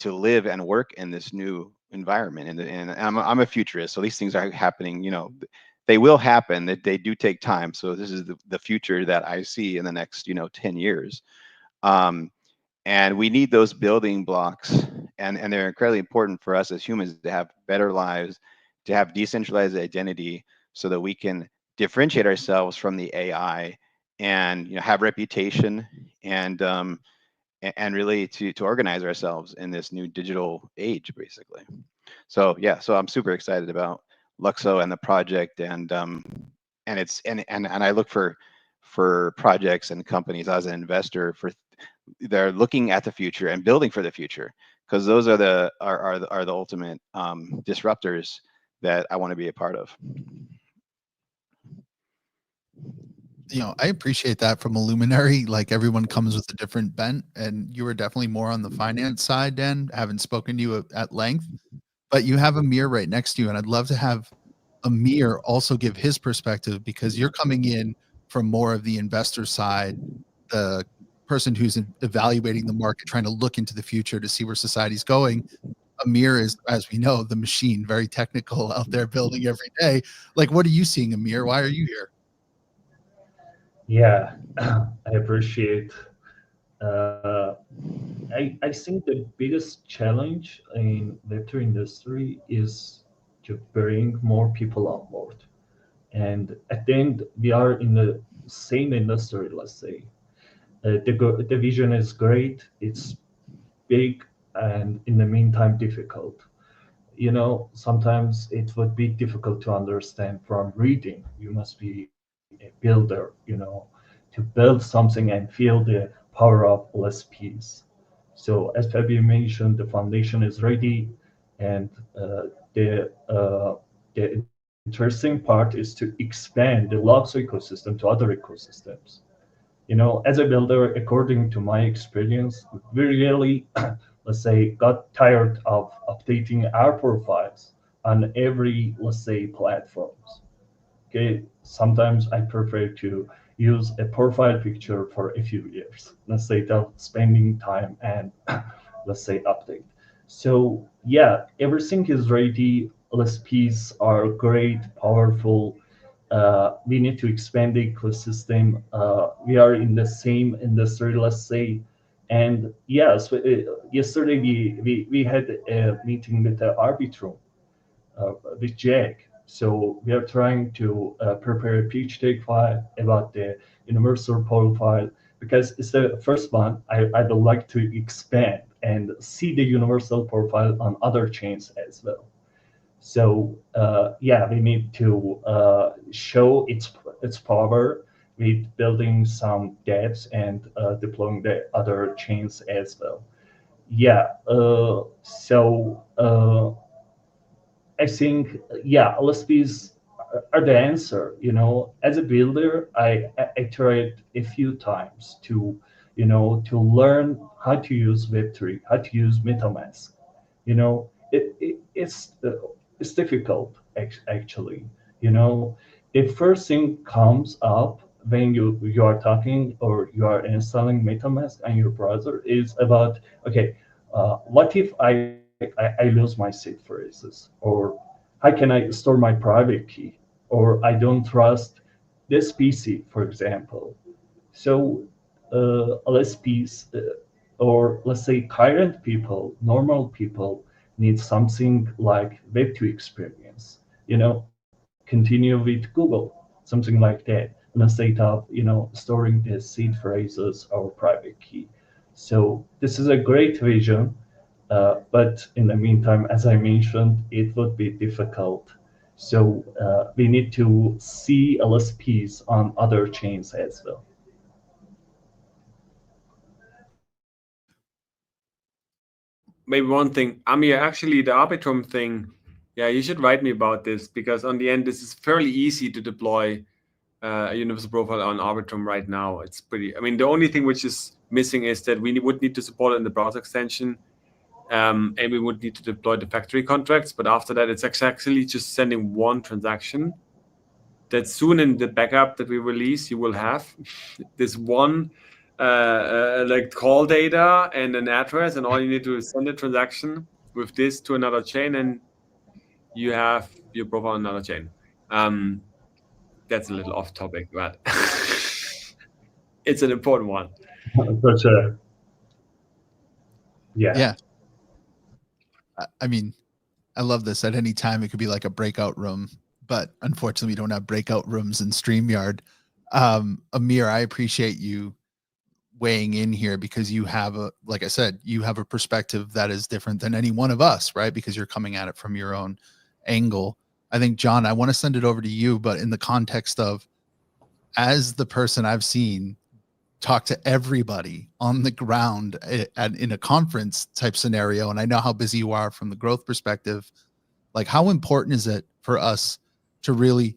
Speaker 9: live and work in this new environment. And I'm a futurist, so these things are happening. They will happen. That they do take time. So this is the future that I see in the next 10 years. And we need those building blocks, and they're incredibly important for us as humans to have better lives, to have decentralized identity, so that we can differentiate ourselves from the AI and have reputation and really to organize ourselves in this new digital age, basically. So yeah, so I'm super excited about LUKSO and the project, and I look for projects and companies as an investor they're looking at the future and building for the future, because those are the ultimate disruptors that I want to be a part of.
Speaker 3: I appreciate that from a luminary. Like everyone comes with a different bent, and you were definitely more on the finance side, Dan. I haven't spoken to you at length, but you have Amir right next to you, and I'd love to have Amir also give his perspective, because you're coming in from more of the investor side, the person who's evaluating the market, trying to look into the future to see where society's going. Amir is, as we know, the machine, very technical out there building every day. Like, what are you seeing, Amir? Why are you here?
Speaker 1: Yeah, I appreciate. I think the biggest challenge in Web3 industry is to bring more people on board. And at the end, we are in the same industry, let's say. The vision is great, it's big, and in the meantime, difficult. Sometimes it would be difficult to understand from reading. You must be a builder, to to build something and feel the power of LSPs. So as Fabian mentioned, the foundation is ready, and the interesting part is to expand the LUKSO ecosystem to other ecosystems. As a builder, according to my experience, we really, let's say, got tired of updating our profiles on every, let's say, platforms. Okay, sometimes I prefer to use a profile picture for a few years, let's say, without spending time and, let's say, update. So yeah, everything is ready. LSPs are great, powerful. We need to expand the ecosystem. We are in the same industry, let's say. And yes, yesterday we had a meeting with the Arbitrum, with Jack. So we are trying to prepare a pitch deck file about the universal profile, because it's the first one. I would like to expand and see the universal profile on other chains as well. So yeah, we need to show its power with building some dApps and deploying the other chains as well. Yeah. I think, yeah, LSPs are the answer. As a builder, I tried a few times to learn how to use Web3, how to use MetaMask. It's difficult, actually. The first thing comes up when you are talking or you are installing MetaMask on your browser is about, okay, what if I lose my seed phrases, or how can I store my private key, or I don't trust this PC, for example. So LSPs, or let's say current people, normal people, need something like Web2 experience. Continue with Google, something like that, instead of storing the seed phrases or private key. So this is a great vision, but in the meantime, as I mentioned, it would be difficult. So we need to see LSPs on other chains as well.
Speaker 4: Maybe one thing, Amir, actually the Arbitrum thing, yeah, you should write me about this, because on the end, this is fairly easy to deploy a universal profile on Arbitrum right now. It's pretty, I mean, the only thing which is missing is that we would need to support it in the browser extension, and we would need to deploy the factory contracts. But after that, it's actually just sending one transaction. That soon in the backup that we release, you will have this one like call data and an address, and all you need to do is send a transaction with this to another chain, and you have your profile on another chain. That's a little off topic, but it's an important one.
Speaker 1: For sure. Yeah.
Speaker 3: Yeah. I mean, I love this. At any time, it could be like a breakout room, but unfortunately, we don't have breakout rooms in StreamYard. Amir, I appreciate you weighing in here, because you have like I said, you have a perspective that is different than any one of us, right? Because you're coming at it from your own angle. I think, John, I want to send it over to you, but in the context of, as the person I've seen talk to everybody on the ground in a conference type scenario, and I know how busy you are from the growth perspective, like, how important is it for us to really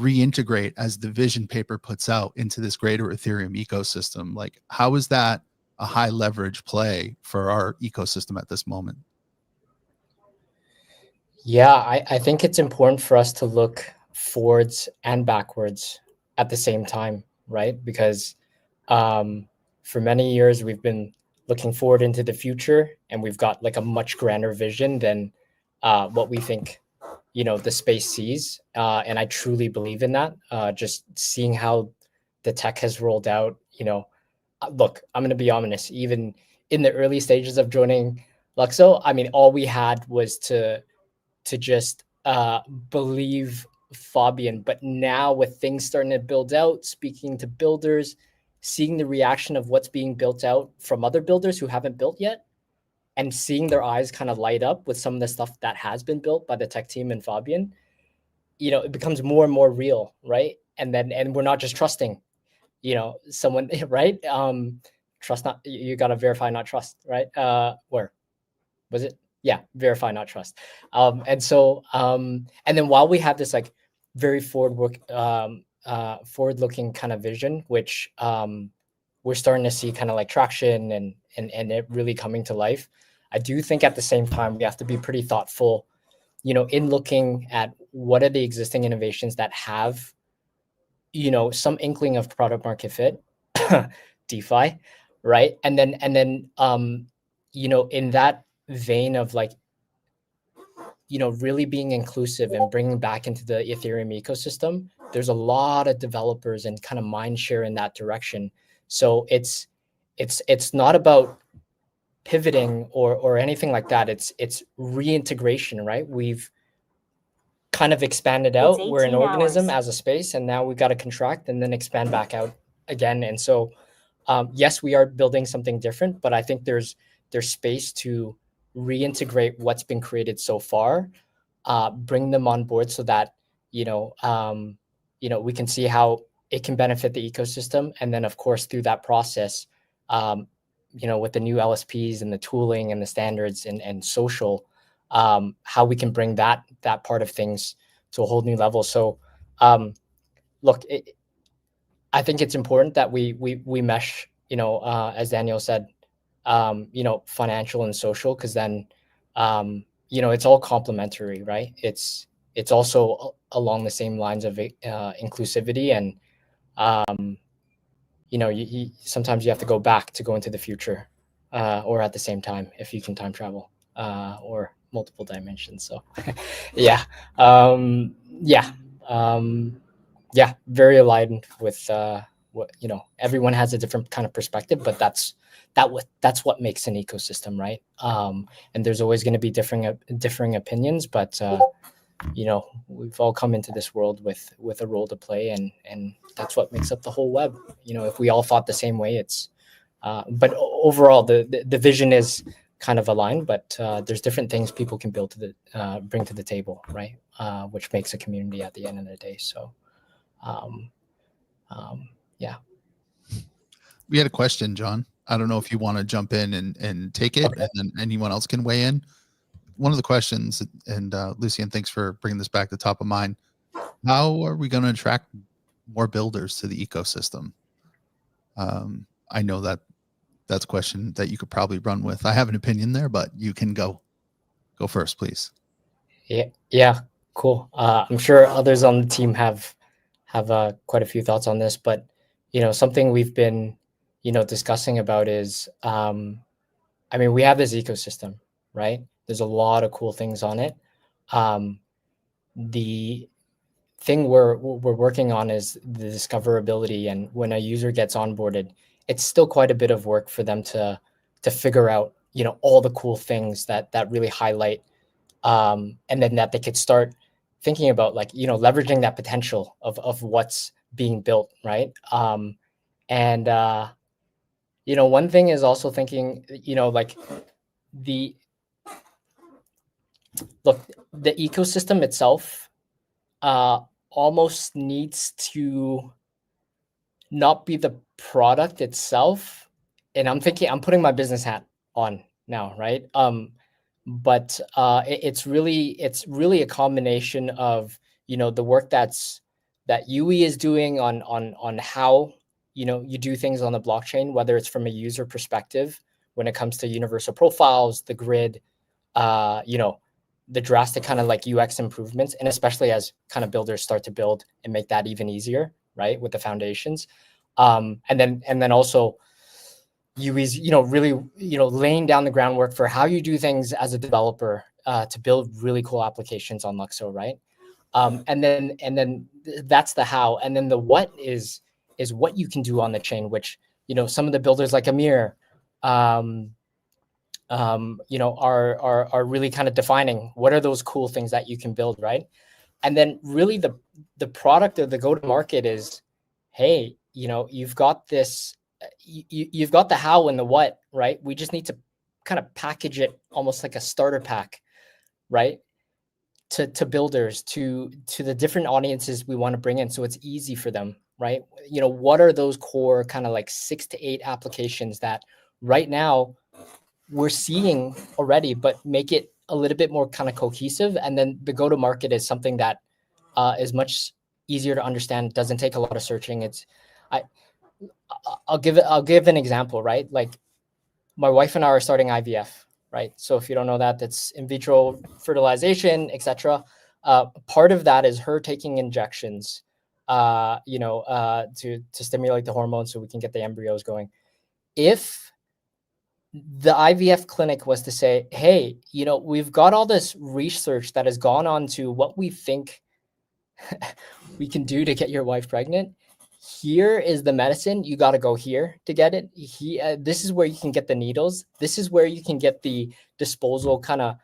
Speaker 3: reintegrate, as the vision paper puts out, into this greater Ethereum ecosystem? Like, how is that a high leverage play for our ecosystem at this moment?
Speaker 7: Yeah, I think it's important for us to look forwards and backwards at the same time, right? Because for many years, we've been looking forward into the future, and we've got like a much grander vision than what we think, the space sees. And I truly believe in that. Just seeing how the tech has rolled out, look, I'm going to be honest, even in the early stages of joining LUKSO, I mean, all we had was to just believe Fabian. But now, with things starting to build out, speaking to builders, seeing the reaction of what's being built out from other builders who haven't built yet, and seeing their eyes kind of light up with some of the stuff that has been built by the tech team and Fabian, it becomes more and more real, right? And we're not just trusting. someone, right? Trust not, you got to verify, not trust, right? Where was it? Yeah, verify, not trust. And so, and then while we have this like very forward-looking kind of vision, which we're starting to see kind of like traction and it really coming to life, I do think at the same time we have to be pretty thoughtful, in looking at what are the existing innovations that have, some inkling of product market fit, DeFi, right? And then in that vein of like, really being inclusive and bringing back into the Ethereum ecosystem, there's a lot of developers and kind of mind share in that direction. So it's not about pivoting or anything like that. It's reintegration, right? We've kind of expanded out. We're an organism as a space, and now we've got to contract and then expand back out again. And so, yes, we are building something different, but I think there's space to reintegrate what's been created so far, bring them on board so that we can see how it can benefit the ecosystem, and then of course through that process, with the new LSPs and the tooling and the standards and social, how we can bring that part of things to a whole new level. So, look, I think it's important that we mesh, as Daniel said, financial and social, because then, it's all complementary, right? It's also along the same lines of inclusivity, and sometimes you have to go back to go into the future, or at the same time if you can time travel, or multiple dimensions. So yeah, very aligned with what everyone has a different kind of perspective, but that's what makes an ecosystem, right? And there's always going to be differing opinions, but we've all come into this world with a role to play, and that's what makes up the whole web. If we all thought the same way, it's but overall the vision is kind of aligned, but there's different things people can build bring to the table, right? Which makes a community at the end of the day. So yeah.
Speaker 3: We had a question, John. I don't know if you want to jump in and take it, okay, and then anyone else can weigh in. One of the questions, and Lucian, thanks for bringing this back to top of mind. How are we going to attract more builders to the ecosystem? I know that's a question that you could probably run with. I have an opinion there, but you can go first, please.
Speaker 7: Yeah, cool. I'm sure others on the team have quite a few thoughts on this, but something we've been discussing about is, we have this ecosystem, right? There's a lot of cool things on it. The thing we're working on is the discoverability, and when a user gets onboarded, it's still quite a bit of work for them to figure out all the cool things that really highlight, and then that they could start thinking about, like, leveraging that potential of what's being built, right? And one thing is also thinking, like the ecosystem itself almost needs to not be the product itself. And I'm putting my business hat on now, right? But it's really a combination of the work that UE is doing on how you do things on the blockchain, whether it's from a user perspective when it comes to universal profiles, the grid, the drastic kind of like UX improvements, and especially as kind of builders start to build and make that even easier, right, with the foundations, and then also UE's really laying down the groundwork for how you do things as a developer to build really cool applications on LUKSO, right? And then that's the how, and then the what is what you can do on the chain, which some of the builders like Amir are really kind of defining what are those cool things that you can build, right? And then really the product or the go-to-market is, hey, you've got this, you've got the how and the what, right? We just need to kind of package it almost like a starter pack, right? To builders, to the different audiences we want to bring in, so it's easy for them right? You know, what are those core kind of like 6 to 8 applications that right now we're seeing already, but make it a little bit more kind of cohesive. And then the go-to-market is something that is much easier to understand. Doesn't take a lot of searching. I'll give an example, right? Like my wife and I are starting IVF, right? So if you don't know that, that's in vitro fertilization, etc. Part of that is her taking injections, to stimulate the hormones so we can get the embryos going. If the IVF clinic was to say, hey, you know, we've got all this research that has gone on to what we think we can do to get your wife pregnant. Here is the medicine. You got to go here to get it. This is where you can get the needles. This is where you can get the disposal kind of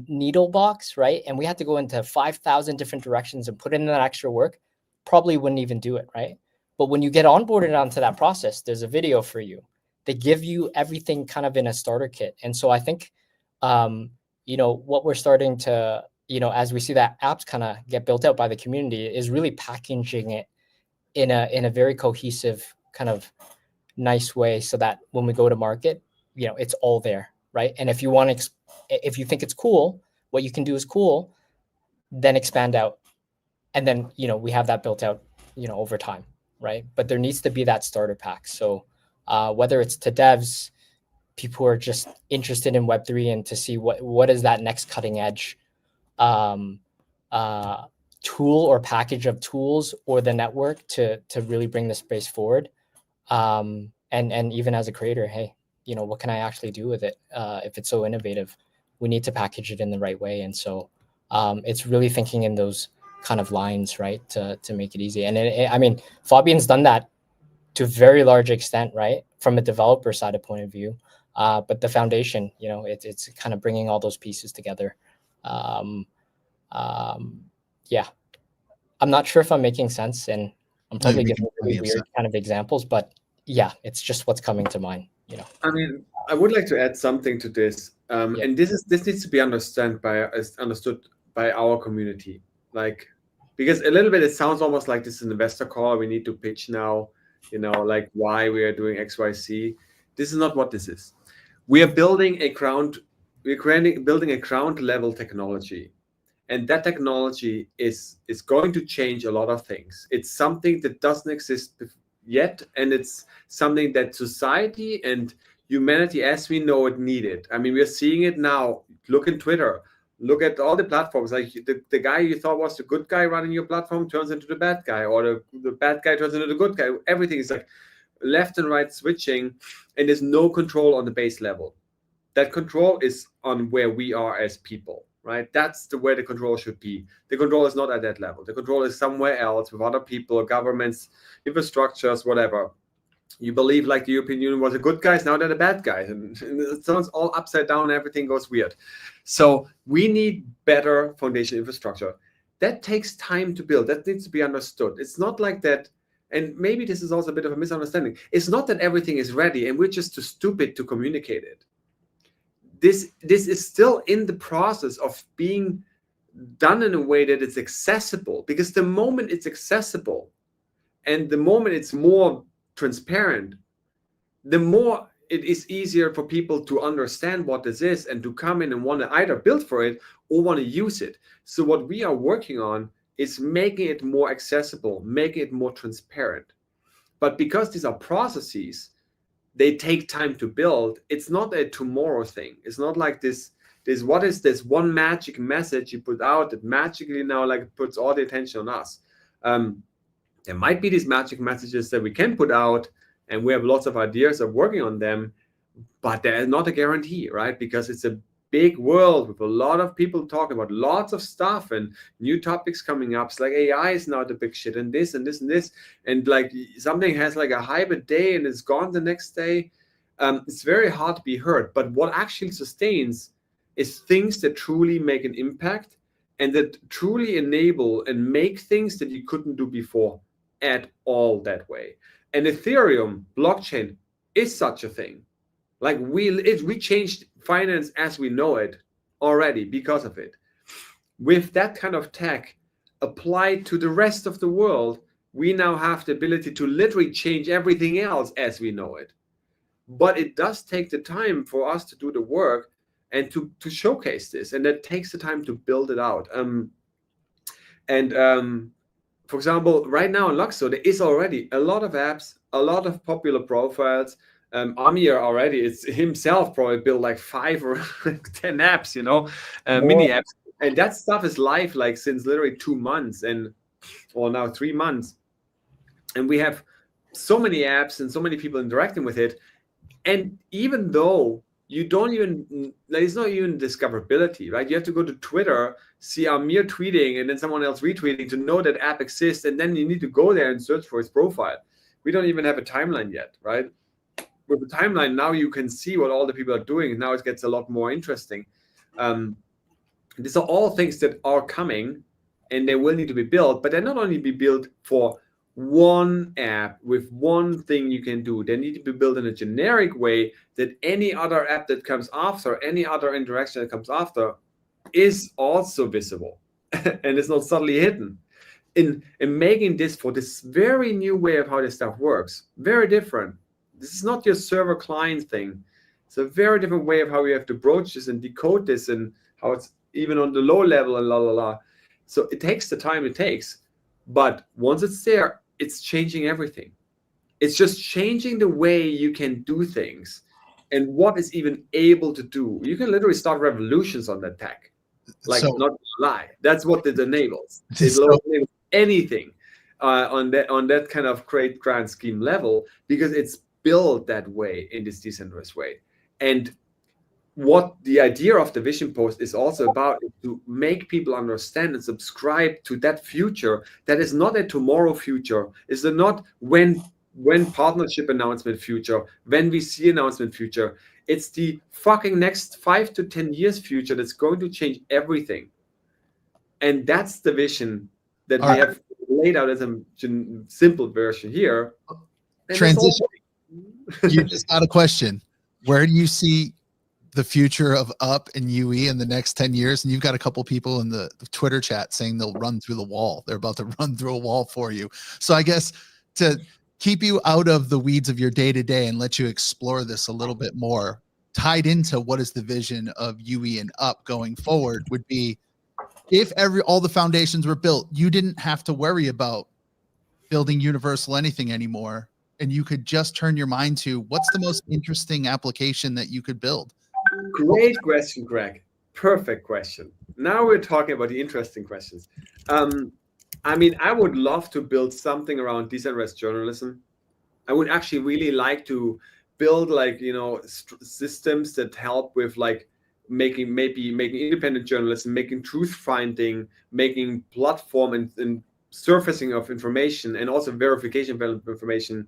Speaker 7: needle box, right? And we had to go into 5,000 different directions and put in that extra work. Probably wouldn't even do it, right? But when you get onboarded onto that process, there's a video for you. They give you everything kind of in a starter kit. And so I think, what we're starting to, as we see that apps kind of get built out by the community, is really packaging it in a very cohesive kind of nice way so that when we go to market, it's all there, right? And if you want if you think it's cool, what you can do is cool, then expand out. And then, we have that built out, over time, right? But there needs to be that starter pack. So whether it's to devs, people who are just interested in Web3 and to see what is that next cutting edge tool or package of tools or the network to really bring the space forward. And even as a creator, hey, what can I actually do with it? If it's so innovative, we need to package it in the right way. And so it's really thinking in those kind of lines, right, to make it easy. And Fabian's done that to a very large extent, right, from a developer side of point of view. But the foundation, it's kind of bringing all those pieces together. Yeah, I'm not sure if I'm making sense, and I'm probably giving really weird kind of examples, but yeah, it's just what's coming to mind.
Speaker 4: I would like to add something to this, and this needs to be understood by our community, because a little bit it sounds almost like this is an investor call. We need to pitch now, why we are doing X, Y, Z. This is not what this is. We are building a ground level technology, and that technology is going to change a lot of things. It's something that doesn't exist yet, and it's something that society and humanity as we know it needed. We're seeing it now. Look at Twitter. Look at all the platforms. Like the guy you thought was the good guy running your platform turns into the bad guy, or the bad guy turns into the good guy. Everything is like left and right switching, and there's no control on the base level. That control is on where we are as people, right? That's where the control should be. The control is not at that level. The control is somewhere else with other people, governments, infrastructures, whatever. You believe like the European Union was the good guys, now they're the bad guys. And it sounds all upside down, everything goes weird. So we need better foundation infrastructure. That takes time to build. That needs to be understood. It's not like that, and maybe this is also a bit of a misunderstanding. It's not that everything is ready and we're just too stupid to communicate it. This is still in the process of being done in a way that it's accessible, because the moment it's accessible and the moment it's more transparent, the more it is easier for people to understand what this is and to come in and want to either build for it or want to use it. So what we are working on is making it more accessible, making it more transparent. But because these are processes, they take time to build. It's not a tomorrow thing. It's not like this what is this one magic message you put out that magically now puts all the attention on us. There might be these magic messages that we can put out, and we have lots of ideas of working on them, but there is not a guarantee, right? Because it's a big world with a lot of people talking about lots of stuff and new topics coming up. It's like AI is now the big shit, and this and this and this, and something has a hype a day and it's gone the next day. It's very hard to be heard, but what actually sustains is things that truly make an impact and that truly enable and make things that you couldn't do before at all that way. And Ethereum blockchain is such a thing. We changed finance as we know it already because of it. With that kind of tech applied to the rest of the world, we now have the ability to literally change everything else as we know it. But it does take the time for us to do the work and to showcase this, and that takes the time to build it out. For example, right now in LUKSO, there is already a lot of apps, a lot of popular profiles. Amir already, it's himself probably built like 5 or 10 apps, mini apps. And that stuff is live like since literally 2 months or now 3 months. And we have so many apps and so many people interacting with it. And even though there's not even discoverability, right? You have to go to Twitter, see Amir tweeting and then someone else retweeting to know that app exists. And then you need to go there and search for his profile. We don't even have a timeline yet, right? With the timeline, now you can see what all the people are doing. Now it gets a lot more interesting. These are all things that are coming and they will need to be built, but they're not only be built for one app with one thing you can do. They need to be built in a generic way that any other app that comes after, any other interaction that comes after is also visible and it's not subtly hidden. In making this for this very new way of how this stuff works, very different. This is not your server client thing. It's a very different way of how we have to broach this and decode this and how it's even on the low level and So it takes the time it takes. But once it's there, it's changing everything. It's just changing the way you can do things and what is even able to do. You can literally start revolutions on that tech. Like, not gonna lie. That's what it enables. It enables anything on that kind of great grand scheme level because it's built that way in this decentralized way. And what the idea of the vision post is also about is to make people understand and subscribe to that future that is not a tomorrow future, is not when partnership announcement future, when VC announcement future. It's the fucking next 5 to 10 years future that's going to change everything. And that's the vision that we have laid out as a simple version here. And
Speaker 3: transition. You just got a question. Where do you see the future of Up and UE in the next 10 years? And you've got a couple people in the Twitter chat saying they'll run through the wall. They're about to run through a wall for you. So I guess to keep you out of the weeds of your day-to-day and let you explore this a little bit more, tied into what is the vision of UE and Up going forward would be, if all the foundations were built, you didn't have to worry about building universal anything anymore. And you could just turn your mind to what's the most interesting application that you could build.
Speaker 4: Great question, Greg. Perfect question. Now we're talking about the interesting questions. I mean, I would love to build something around decentralized journalism. I would actually really like to build like, systems that help with like making independent journalism, making truth finding, making platform and surfacing of information and also verification of information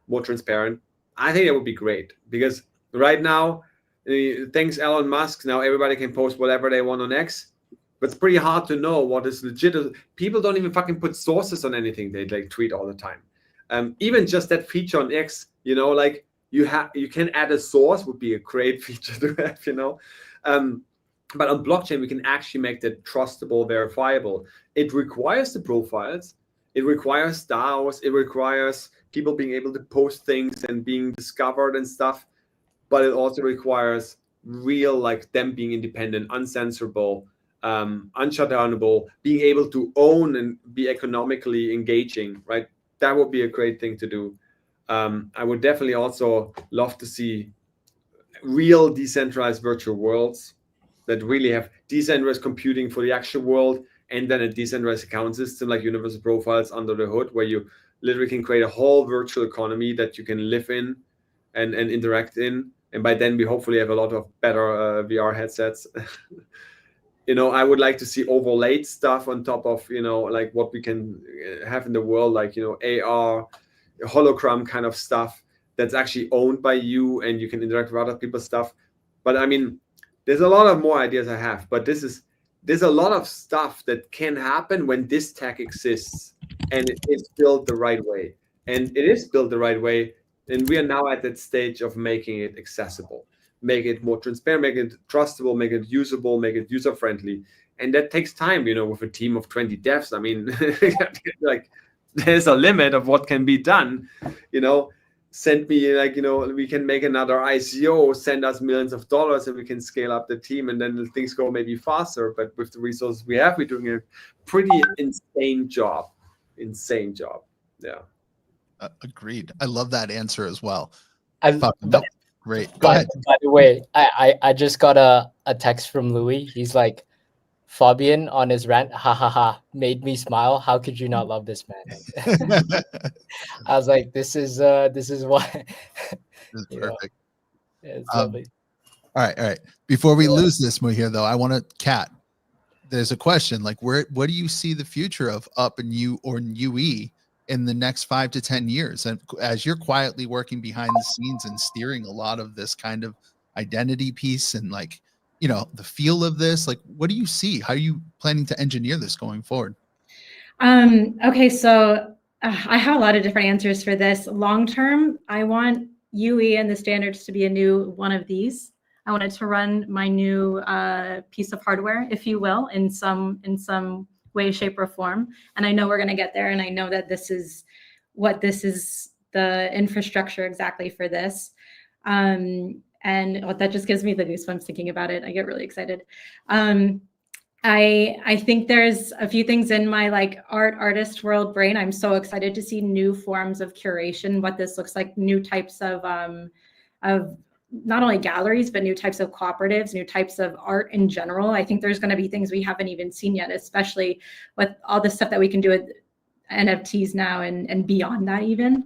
Speaker 4: more transparent. I think that would be great because right now, thanks Elon Musk, now everybody can post whatever they want on X, but it's pretty hard to know what is legit. People don't even fucking put sources on anything they like tweet all the time. Even just that feature on X, like you can add a source would be a great feature to have, but on blockchain we can actually make that trustable, verifiable. It requires the profiles, it requires DAOs, it requires people being able to post things and being discovered and stuff, but it also requires real, like them being independent, uncensorable, unshutdownable, being able to own and be economically engaging, right? That would be a great thing to do. I would definitely also love to see real decentralized virtual worlds that really have decentralized computing for the actual world and then a decentralized account system like universal profiles under the hood where you literally can create a whole virtual economy that you can live in and interact in. And by then we hopefully have a lot of better VR headsets. I would like to see overlaid stuff on top of, like what we can have in the world, like, AR, hologram kind of stuff that's actually owned by you and you can interact with other people's stuff. But I mean, there's a lot of more ideas I have, but there's a lot of stuff that can happen when this tech exists and it is built the right way. And it is built the right way. And we are now at that stage of making it accessible, make it more transparent, make it trustable, make it usable, make it user-friendly. And that takes time, with a team of 20 devs. I mean, like there's a limit of what can be done. Send me, like, we can make another ICO, send us millions of dollars, and we can scale up the team, and then things go maybe faster. But with the resources we have, we're doing a pretty insane job. Yeah.
Speaker 3: Agreed. I love that answer as well. Great. Go
Speaker 7: By
Speaker 3: ahead.
Speaker 7: the way, I just got a text from Louis. He's like, Fabian on his rant, ha ha ha, made me smile. How could you not love this man? I was like, this is why.
Speaker 3: This is perfect.
Speaker 7: It's lovely.
Speaker 3: All right. Before we lose this one here, though, I want to, Kat, there's a question, like, what do you see the future of Up and UE in the next 5 to 10 years? And as you're quietly working behind the scenes and steering a lot of this kind of identity piece and, like, the feel of this, like, what do you see? How are you planning to engineer this going forward?
Speaker 6: Okay, so I have a lot of different answers for this. Long term, I want UE and the standards to be a new one of these. I want it to run my new piece of hardware, if you will, in some way, shape, or form. And I know we're going to get there, and I know that this is the infrastructure exactly for this. And that just gives me the goosebumps thinking about it. I get really excited. I think there's a few things in my, like, artist world brain. I'm so excited to see new forms of curation, what this looks like, new types of not only galleries, but new types of cooperatives, new types of art in general. I think there's going to be things we haven't even seen yet, especially with all the stuff that we can do with NFTs now and beyond that even.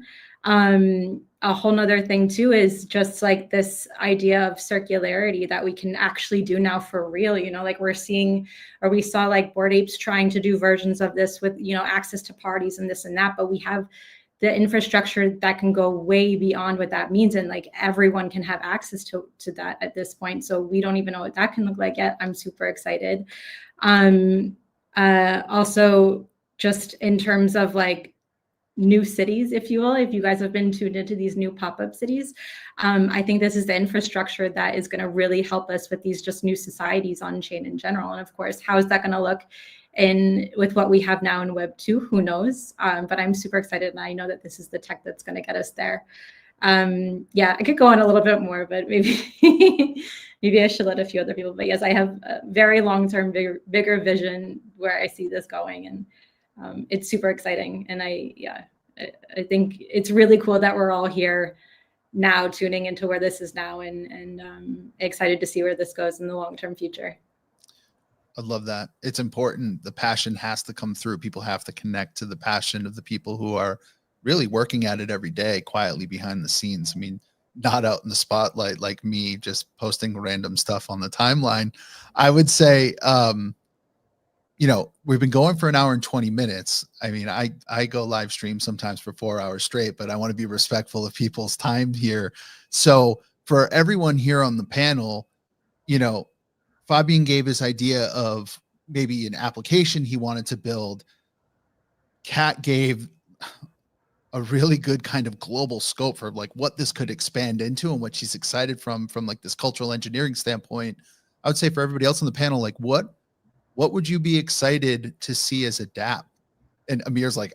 Speaker 6: A whole nother thing too is just like this idea of circularity that we can actually do now for real. Like we saw like Bored Apes trying to do versions of this with, access to parties and this and that, but we have the infrastructure that can go way beyond what that means. And like everyone can have access to that at this point. So we don't even know what that can look like yet. I'm super excited. Also just in terms of like new cities, if you will, if you guys have been tuned into these new pop-up cities, I think this is the infrastructure that is going to really help us with these just new societies on chain in general. And of course, how is that going to look with what we have now in Web 2? Who knows? But I'm super excited, and I know that this is the tech that's going to get us there. Yeah, I could go on a little bit more, but maybe maybe I should let a few other people. But yes, I have a very long-term, bigger vision where I see this going, and it's super exciting. And I think it's really cool that we're all here now tuning into where this is now, and excited to see where this goes in the long-term future.
Speaker 3: I love that. It's important. The passion has to come through. People have to connect to the passion of the people who are really working at it every day, quietly behind the scenes. I mean, not out in the spotlight like me, just posting random stuff on the timeline. I would say, we've been going for an hour and 20 minutes. I mean, I go live stream sometimes for 4 hours straight, but I want to be respectful of people's time here. So for everyone here on the panel, Fabian gave his idea of maybe an application he wanted to build. Kat gave a really good kind of global scope for like what this could expand into and what she's excited from like this cultural engineering standpoint. I would say for everybody else on the panel, like what would you be excited to see as a dApp? And Amir's like,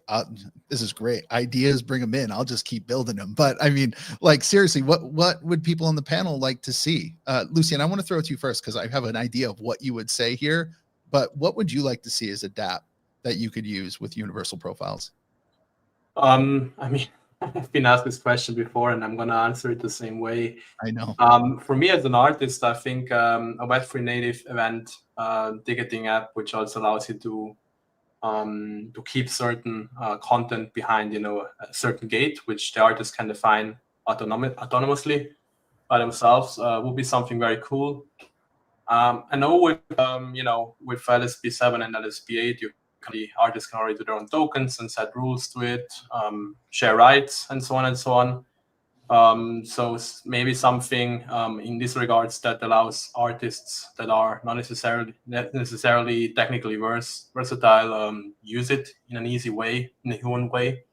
Speaker 3: this is great. Ideas, bring them in. I'll just keep building them. But I mean, like, seriously, what would people on the panel like to see? Lucian, I want to throw it to you first because I have an idea of what you would say here. But what would you like to see as a dApp that you could use with universal profiles?
Speaker 5: I mean, I've been asked this question before, and I'm going to answer it the same way.
Speaker 3: I know.
Speaker 5: For me as an artist, I think a Web3 native event ticketing app, which also allows you to keep certain content behind, a certain gate, which the artists can define autonomously by themselves, would be something very cool. I know with with LSP7 and LSP8, the artists can already do their own tokens and set rules to it, share rights, and so on and so on. So maybe something in this regards that allows artists that are not necessarily technically versatile use it in an easy way, in a human way.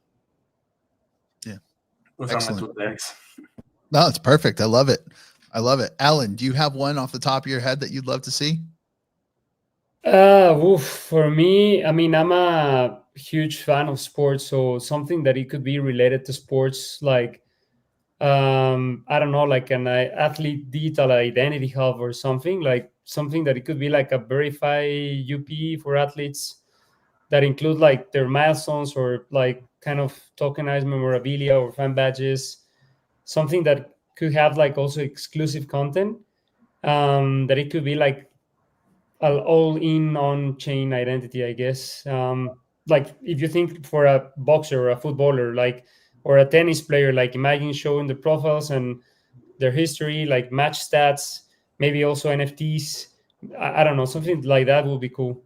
Speaker 3: Yeah,
Speaker 5: excellent.
Speaker 3: No, it's perfect. I love it. Alan, do you have one off the top of your head that you'd love to see?
Speaker 8: For me, I mean, I'm a
Speaker 11: huge fan of sports, so something that it could be related to sports, like I don't know, like an athlete digital identity hub or something, like something that it could be like a verified UP for athletes that include like their milestones or like kind of tokenized memorabilia or fan badges, something that could have like also exclusive content, that it could be like an all-in on-chain identity, I guess. Like if you think for a boxer or a footballer, like, or a tennis player, like imagine showing the profiles and their history, like match stats, maybe also NFTs. I don't know, something like that would be cool.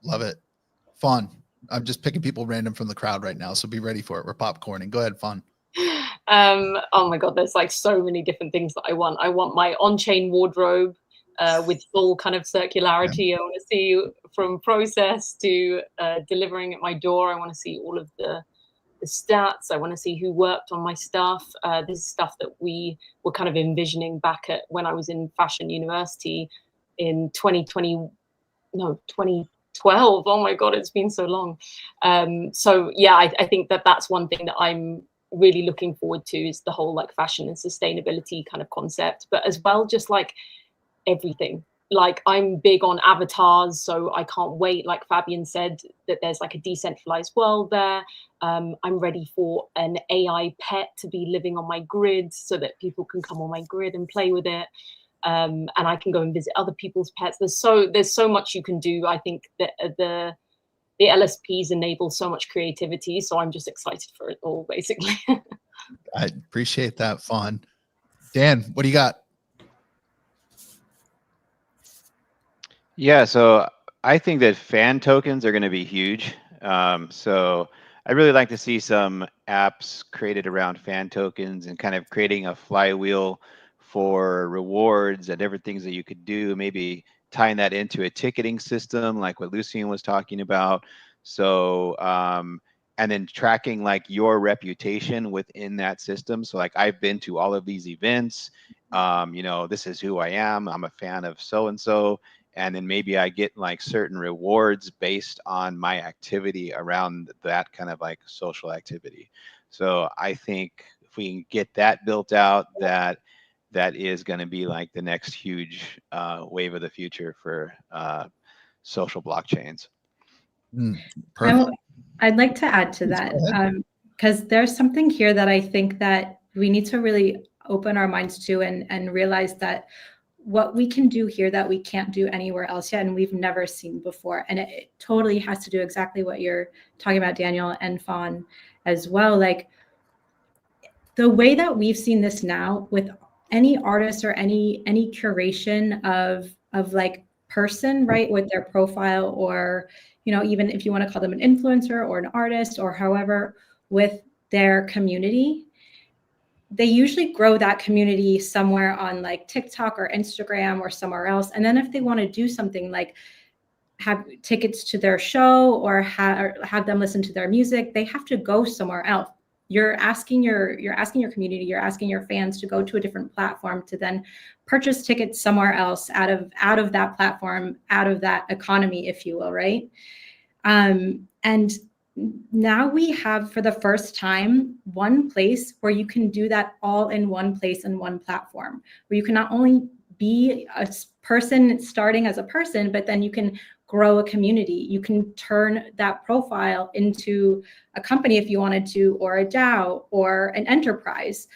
Speaker 3: Love it. Fawn. I'm just picking people random from the crowd right now, so be ready for it. We're popcorning. Go ahead, Fawn.
Speaker 10: Oh my god, there's like so many different things that I want. I want my on-chain wardrobe with full kind of circularity. I want to see from process to delivering at my door. I want to see all of the stats. I want to see who worked on my stuff. This is stuff that we were kind of envisioning back at when I was in fashion university in 2012. Oh my god, it's been so long. So yeah, I think that that's one thing that I'm really looking forward to, is the whole like fashion and sustainability kind of concept, but as well just like everything. Like I'm big on avatars, so I can't wait, like Fabian said, that there's like a decentralized world there. I'm ready for an AI pet to be living on my grid so that people can come on my grid and play with it. And I can go and visit other people's pets. There's so much you can do. I think that the LSPs enable so much creativity, so I'm just excited for it all, basically.
Speaker 3: I appreciate that, Fawn. Dan, what do you got?
Speaker 9: Yeah, so I think that fan tokens are going to be huge. So I'd really like to see some apps created around fan tokens and kind of creating a flywheel for rewards and different things that you could do, maybe tying that into a ticketing system like what Lucian was talking about. So, and then tracking like your reputation within that system. So like I've been to all of these events, you know, this is who I am. I'm a fan of so-and-so. And then maybe I get like certain rewards based on my activity around that kind of like social activity. So I think if we can get that built out, that is going to be like the next huge wave of the future for social blockchains.
Speaker 6: I'd like to add to that, because there's something here that I think that we need to really open our minds to and realize that what we can do here that we can't do anywhere else yet, and we've never seen before. And it totally has to do exactly what you're talking about, Daniel and Fawn as well. Like the way that we've seen this now with any artist or any curation of like person, right, with their profile, or, you know, even if you want to call them an influencer or an artist or however, with their community, they usually grow that community somewhere on like TikTok or Instagram or somewhere else. And then if they want to do something like have tickets to their show or have them listen to their music, they have to go somewhere else. You're asking your community, you're asking your fans to go to a different platform to then purchase tickets somewhere else out of that platform, out of that economy, if you will, right? And now we have, for the first time, one place where you can do that all in one place and one platform, where you can not only be a person starting as a person, but then you can grow a community. You can turn that profile into a company if you wanted to, or a DAO, or an enterprise,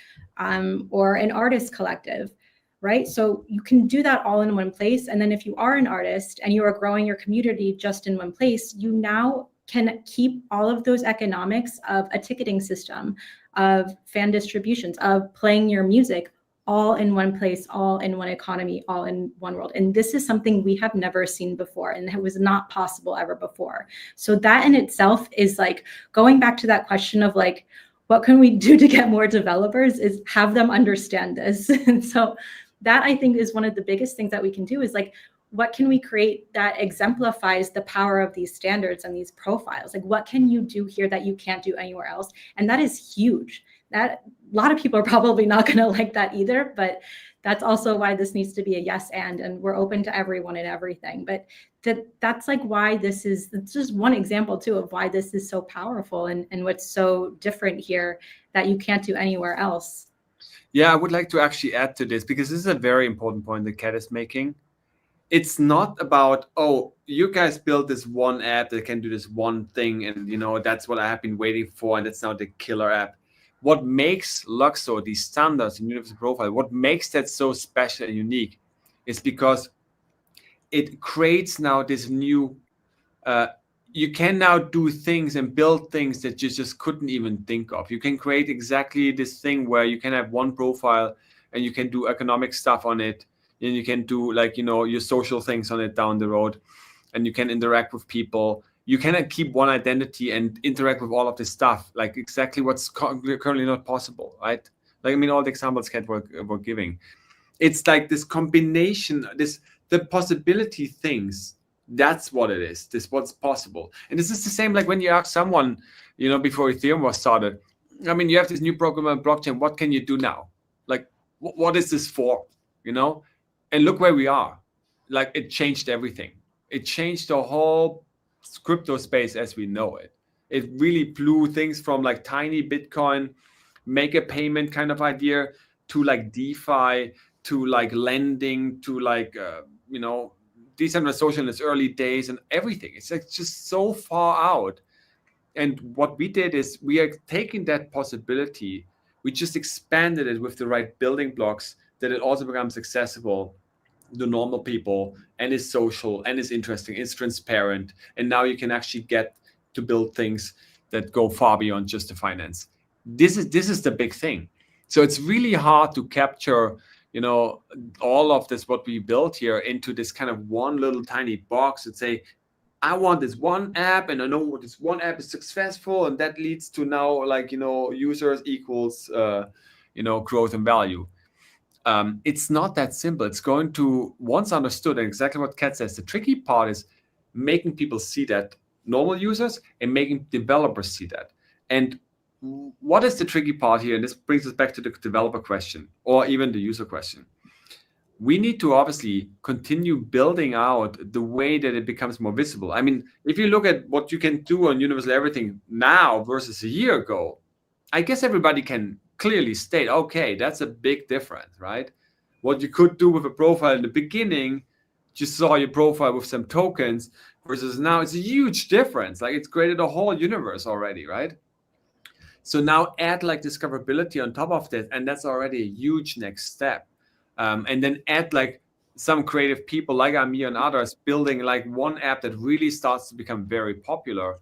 Speaker 6: or an artist collective, right? So you can do that all in one place. And then if you are an artist and you are growing your community just in one place, you now can keep all of those economics of a ticketing system, of fan distributions, of playing your music, all in one place, all in one economy, all in one world. And this is something we have never seen before, and it was not possible ever before. So that in itself is like going back to that question of like, what can we do to get more developers, is have them understand this. And so that, I think, is one of the biggest things that we can do, is like, what can we create that exemplifies the power of these standards and these profiles? Like, what can you do here that you can't do anywhere else? And that is huge. That lot of people are probably not going to like that either, but that's also why this needs to be a yes and we're open to everyone and everything. But that's like why this is, it's just one example too of why this is so powerful and what's so different here that you can't do anywhere else.
Speaker 4: Yeah, I would like to actually add to this, because this is a very important point that Kat is making. It's not about, oh, you guys built this one app that can do this one thing, and that's what I have been waiting for, and that's now the killer app. What makes LUKSO, these standards in Universal Profile, what makes that so special and unique is because it creates now this new, you can now do things and build things that you just couldn't even think of. You can create exactly this thing where you can have one profile and you can do economic stuff on it, and you can do your social things on it down the road, and you can interact with people. You cannot keep one identity and interact with all of this stuff, like exactly what's currently not possible, right? All the examples Kat were giving. It's like this combination, the possibility things. That's what it is. This what's possible. And this is the same like when you ask someone, before Ethereum was started, you have this new programmable blockchain. What can you do now? Like, what is this for? And look where we are. Like, it changed everything. It changed the whole crypto space as we know it. It really blew things from like tiny Bitcoin, make a payment kind of idea, to like DeFi, to like lending, to like, decentralized social in its early days and everything. It's like just so far out. And what we did is we are taking that possibility, we just expanded it with the right building blocks, that it also becomes accessible to normal people, and is social, and is interesting, it's transparent, and now you can actually get to build things that go far beyond just the finance. This is the big thing. So it's really hard to capture all of this what we built here into this kind of one little tiny box and say, I want this one app, and I know what this one app is successful, and that leads to now users equals growth and value. It's not that simple. It's going to, once understood, and exactly what Kat says, the tricky part is making people see that, normal users, and making developers see that. And what is the tricky part here? And this brings us back to the developer question, or even the user question. We need to obviously continue building out the way that it becomes more visible. If you look at what you can do on Universal Everything now versus a year ago, I guess everybody can clearly state, okay, that's a big difference, right? What you could do with a profile in the beginning, just saw your profile with some tokens, versus now it's a huge difference. Like, it's created a whole universe already, right? So now add like discoverability on top of that, and that's already a huge next step. And then add like some creative people like Amir and others building like one app that really starts to become very popular.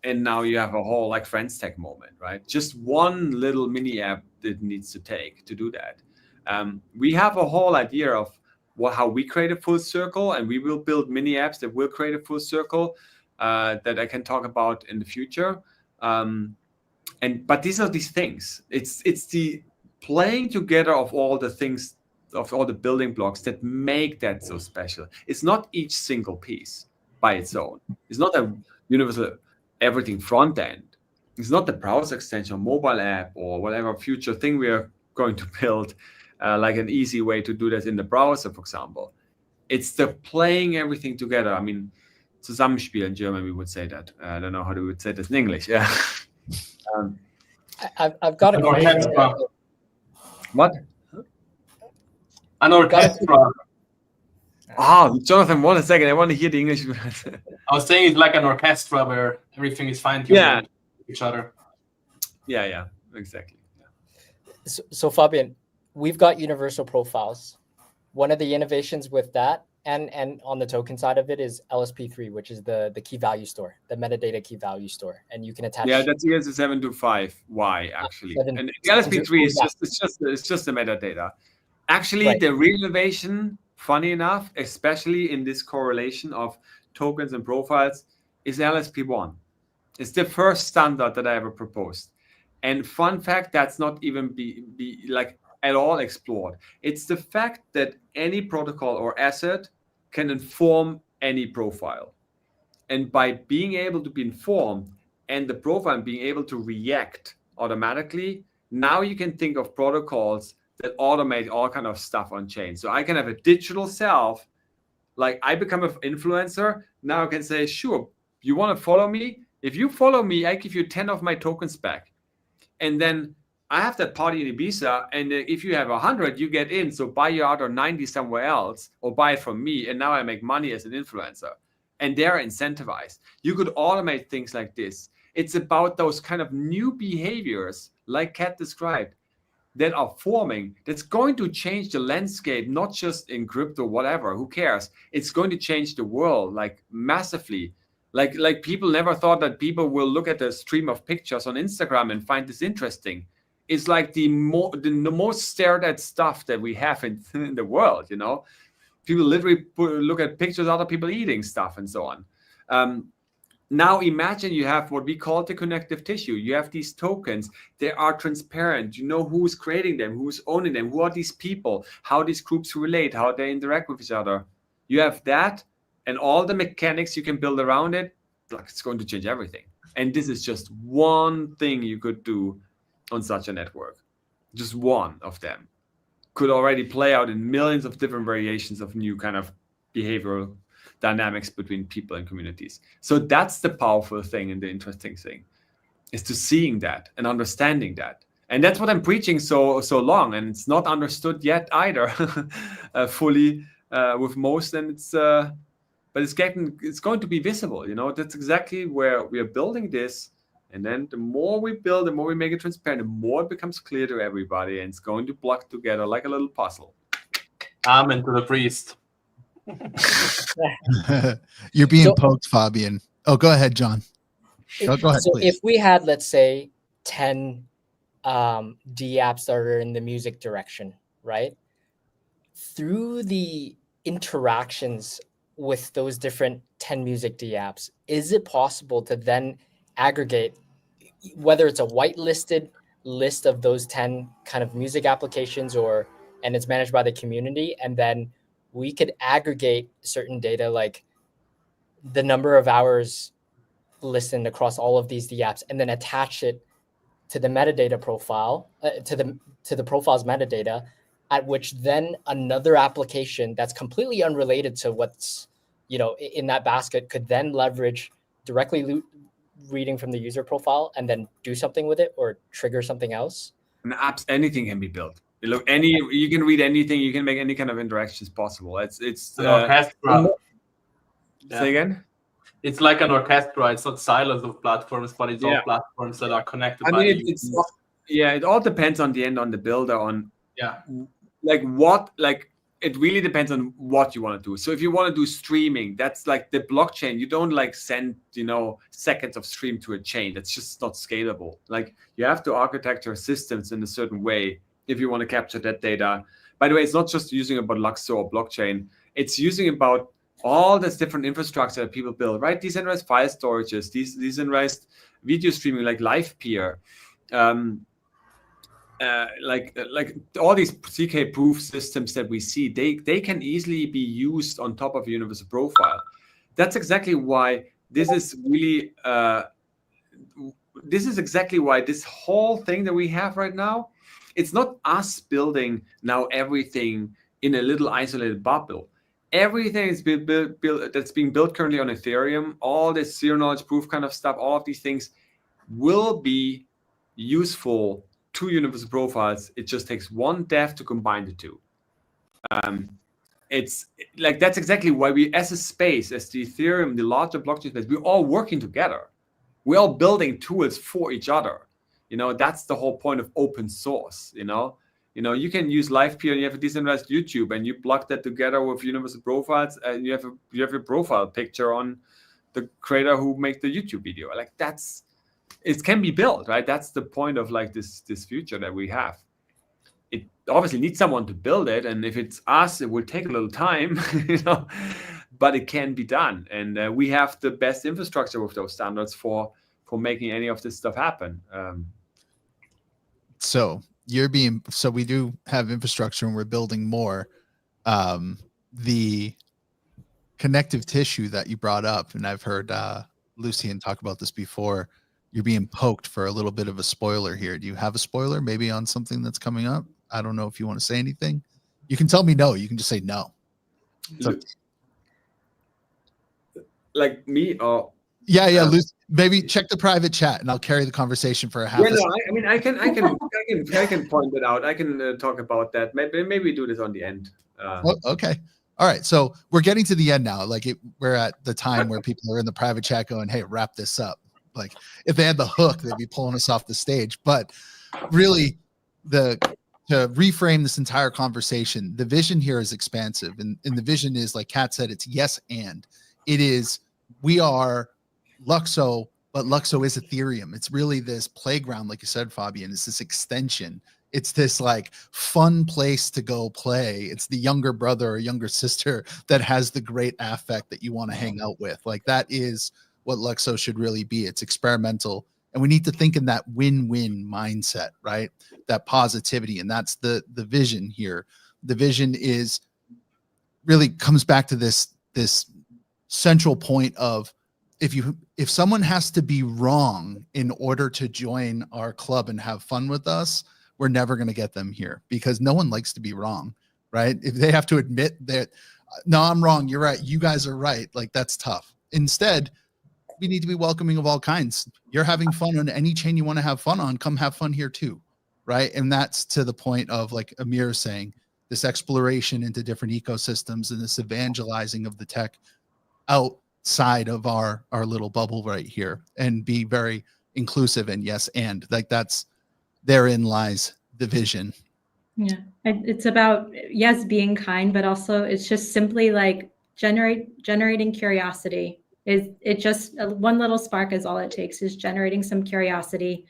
Speaker 4: And now you have a whole like Friends Tech moment, right? Just one little mini app that needs to take to do that. We have a whole idea of how we create a full circle, and we will build mini apps that will create a full circle that I can talk about in the future. But these are these things. It's the playing together of all the things, of all the building blocks that make that so special. It's not each single piece by its own. It's not a Universal Everything front end. It's not the browser extension, mobile app, or whatever future thing we are going to build, like an easy way to do that in the browser, for example. It's the playing everything together. Zusammenspiel in German, we would say that. I don't know how we would say that in English. Yeah.
Speaker 7: I've got a question.
Speaker 4: What?
Speaker 5: An orchestra.
Speaker 4: Jonathan, 1 second. I want to hear the English.
Speaker 5: I was saying it's like an orchestra where everything is fine-tuned with each other.
Speaker 4: Yeah, exactly. Yeah.
Speaker 7: So Fabian, we've got universal profiles. One of the innovations with that, and on the token side of it, is LSP3, which is the key value store, the metadata key value store, and you can attach.
Speaker 4: Yeah, that's ES725Y actually, and the LSP3 is just the metadata. Actually, right. The real innovation, funny enough, especially in this correlation of tokens and profiles, is LSP1. It's the first standard that I ever proposed. And fun fact, that's not even be like at all explored. It's the fact that any protocol or asset can inform any profile. And by being able to be informed and the profile being able to react automatically, Now you can think of protocols that automate all kind of stuff on chain. So I can have a digital self, like I become an influencer. Now I can say, sure, you want to follow me? If you follow me, I give you 10 of my tokens back. And then I have that party in Ibiza, and if you have 100, you get in. So buy your other 90 somewhere else, or buy it from me, and now I make money as an influencer. And they're incentivized. You could automate things like this. It's about those kind of new behaviors, like Kat described, that are forming, that's going to change the landscape, not just in crypto, whatever, who cares? It's going to change the world, like massively. Like people never thought that people will look at a stream of pictures on Instagram and find this interesting. It's like the most stared at stuff that we have in the world, you know? People literally look at pictures of other people eating stuff and so on. Now imagine you have what we call the connective tissue. You have these tokens. They are transparent. You know who's creating them, who's owning them, who are these people, how these groups relate, how they interact with each other. You have that, and all the mechanics you can build around it. Like, it's going to change everything. And this is just one thing you could do on such a network. Just one of them could already play out in millions of different variations of new kind of behavioral dynamics between people and communities. So that's the powerful thing and the interesting thing, is to seeing that and understanding that. And that's what I'm preaching so long, and it's not understood yet either fully with most. And but it's going to be visible. You know, that's exactly where we are building this. And then the more we build, the more we make it transparent, the more it becomes clear to everybody, and it's going to block together like a little puzzle.
Speaker 5: Amen to the priest.
Speaker 3: You're being poked, Fabian. Oh, go ahead, John. Go ahead,
Speaker 7: so
Speaker 3: please.
Speaker 7: if we had, let's say, 10 D apps that are in the music direction, right? Through the interactions with those different 10 music D apps, is it possible to then aggregate, whether it's a whitelisted list of those 10 kind of music applications, and it's managed by the community, and then we could aggregate certain data, like the number of hours listened across all of these D apps, and then attach it to the metadata profile, to the profile's metadata, at which then another application that's completely unrelated to what's, you know, in that basket could then leverage directly reading from the user profile and then do something with it or trigger something else?
Speaker 4: And apps, anything can be built. Look, you can read anything, you can make any kind of interactions possible. It's
Speaker 5: an orchestra.
Speaker 4: Say again?
Speaker 5: It's like an orchestra. It's not silos of platforms, but it's all platforms that are connected.
Speaker 4: It all depends on the end, on the builder, on it really depends on what you want to do. So if you want to do streaming, that's like the blockchain. You don't like send, you know, seconds of stream to a chain. That's just not scalable. Like, you have to architecture systems in a certain way if you want to capture that data. By the way, it's not just using about LUKSO or blockchain. It's using about all this different infrastructure that people build, right? Decentralized file storages, these decentralized video streaming like LivePeer, like all these CK proof systems that we see, they can easily be used on top of a universal profile. That's exactly why this is really exactly why this whole thing that we have right now, it's not us building now everything in a little isolated bubble. Everything is built that's being built currently on Ethereum, all this zero knowledge proof kind of stuff, all of these things will be useful to universal profiles. It just takes one dev to combine the two. It's like, that's exactly why we, as a space, as the Ethereum, the larger blockchain space, we're all working together. We're all building tools for each other. You know, that's the whole point of open source. You know, you can use LivePeer and you have a decentralized YouTube, and you plug that together with universal profiles, and you have a profile picture on the creator who makes the YouTube video. Like, it can be built, right? That's the point of like this future that we have. It obviously needs someone to build it, and if it's us, it will take a little time, you know, but it can be done. And we have the best infrastructure with those standards for making any of this stuff happen.
Speaker 3: So we do have infrastructure, and we're building more. The connective tissue that you brought up, and I've heard Lucian talk about this before, you're being poked for a little bit of a spoiler here. Do you have a spoiler maybe on something that's coming up? I don't know if you want to say anything. You can tell me no. You can just say no. So,
Speaker 4: like me or
Speaker 3: yeah. Maybe check the private chat, and I'll carry the conversation for a half.
Speaker 4: Yeah, no, I mean, I can point it out. I can talk about that. Maybe do this on the end.
Speaker 3: Okay. All right. So we're getting to the end now. Like we're at the time where people are in the private chat going, "Hey, wrap this up." Like if they had the hook, they'd be pulling us off the stage. But really, to reframe this entire conversation, the vision here is expansive, and the vision is, like Kat said, it's yes and. It is, we are LUKSO, but LUKSO is Ethereum. It's really this playground, like you said, Fabian. It's this extension. It's this like fun place to go play. It's the younger brother or younger sister that has the great affect that you want to hang out with. Like that is what LUKSO should really be. It's experimental. And we need to think in that win-win mindset, right? That positivity. And that's the vision here. The vision is really comes back to this central point of, if someone has to be wrong in order to join our club and have fun with us, we're never going to get them here, because no one likes to be wrong, right? If they have to admit that, no, I'm wrong, you're right, you guys are right, like that's tough. Instead, we need to be welcoming of all kinds. You're having fun on any chain you want to have fun on, come have fun here too, right? And that's to the point of, like Amir is saying, this exploration into different ecosystems and this evangelizing of the tech outside of our little bubble right here, and be very inclusive and yes and. Like that's, therein lies the vision.
Speaker 6: Yeah, it's about, yes, being kind, but also it's just simply like generating curiosity. It just, one little spark is all it takes, is generating some curiosity.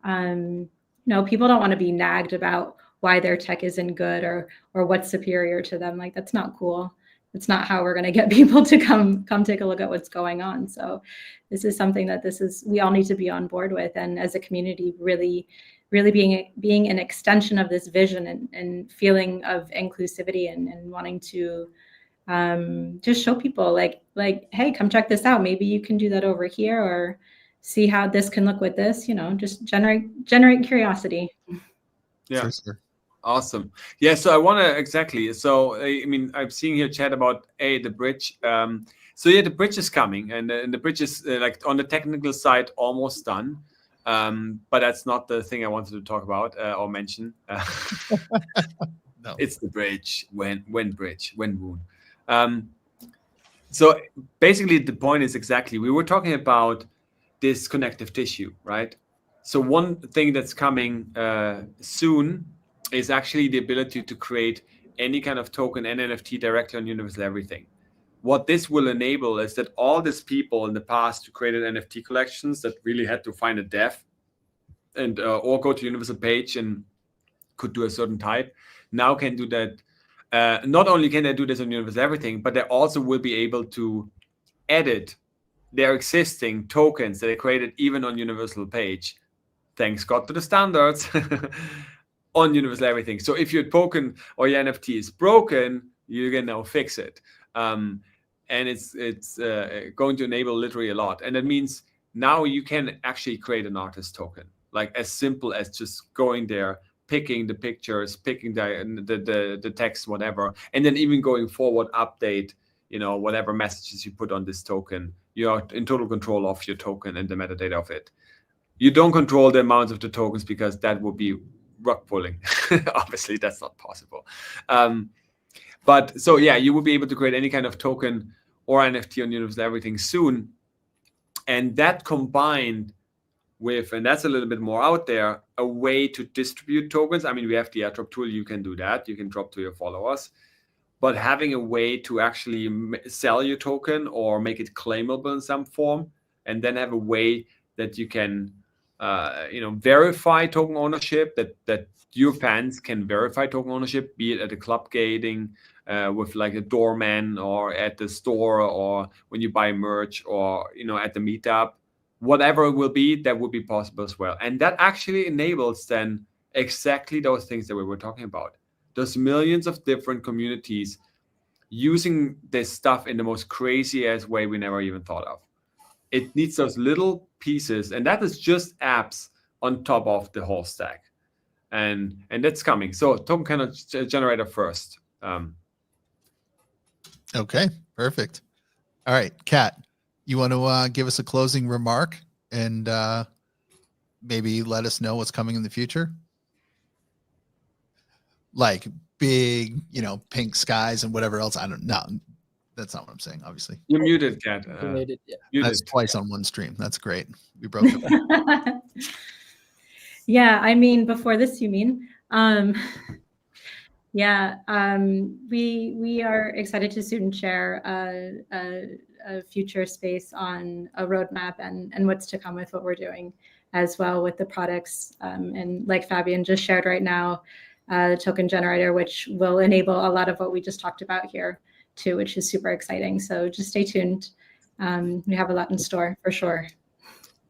Speaker 6: You know, people don't want to be nagged about why their tech isn't good or what's superior to them. Like that's not cool. It's not how we're going to get people to come take a look at what's going on. So this is something that we all need to be on board with, and as a community, really being an extension of this vision and feeling of inclusivity and wanting to just show people like, hey, come check this out. Maybe you can do that over here, or see how this can look with this, you know, just generate curiosity.
Speaker 4: Yeah.
Speaker 3: For sure.
Speaker 4: Awesome. Yeah. So I want to exactly. So I mean, I'm seeing here chat about the bridge. So yeah, the bridge is coming, and the bridge is like on the technical side almost done. But that's not the thing I wanted to talk about or mention. No. It's the bridge. When moon. So basically, the point is exactly, we were talking about this connective tissue, right? So one thing that's coming soon is actually the ability to create any kind of token and NFT directly on Universal Everything. What this will enable is that all these people in the past who created NFT collections that really had to find a dev and or go to Universal page and could do a certain type, now can do that. Not only can they do this on Universal Everything, but they also will be able to edit their existing tokens that they created even on Universal page, thanks God to the standards, on Universal Everything. So if your token or your NFT is broken, you can now fix it. And it's going to enable literally a lot. And that means now you can actually create an artist token, like as simple as just going there, picking the pictures, picking the text, whatever, and then even going forward, update, you know, whatever messages you put on this token. You're in total control of your token and the metadata of it. You don't control the amounts of the tokens, because that would be rug pulling. Obviously, that's not possible. But so yeah, you will be able to create any kind of token or NFT on Universal Everything soon. And that combined with, and that's a little bit more out there, a way to distribute tokens. I mean, we have the airdrop tool, you can do that. You can drop to your followers. But having a way to actually sell your token or make it claimable in some form, and then have a way that you can verify token ownership, that your fans can verify token ownership, be it at the club gating with like a doorman, or at the store, or when you buy merch, or at the meetup, whatever it will be, that would be possible as well. And that actually enables then exactly those things that we were talking about. There's millions of different communities using this stuff in the most crazy ass way we never even thought of. it needs those little pieces, and that is just apps on top of the whole stack. And that's coming. So token kernel generator first.
Speaker 3: Okay, perfect. All right, Kat, you want to give us a closing remark and maybe let us know what's coming in the future? Like big, pink skies and whatever else. I don't know. That's not what I'm saying, obviously.
Speaker 4: You're muted, Kat.
Speaker 7: Muted, yeah.
Speaker 3: That's twice on one stream. That's great. We broke it.
Speaker 6: Yeah, I mean, before this, you mean? Yeah, we are excited to soon share a future space on a roadmap and what's to come with what we're doing as well with the products. And like Fabian just shared right now, the token generator, which will enable a lot of what we just talked about here too, which is super exciting. So just stay tuned. We have a lot in store for sure.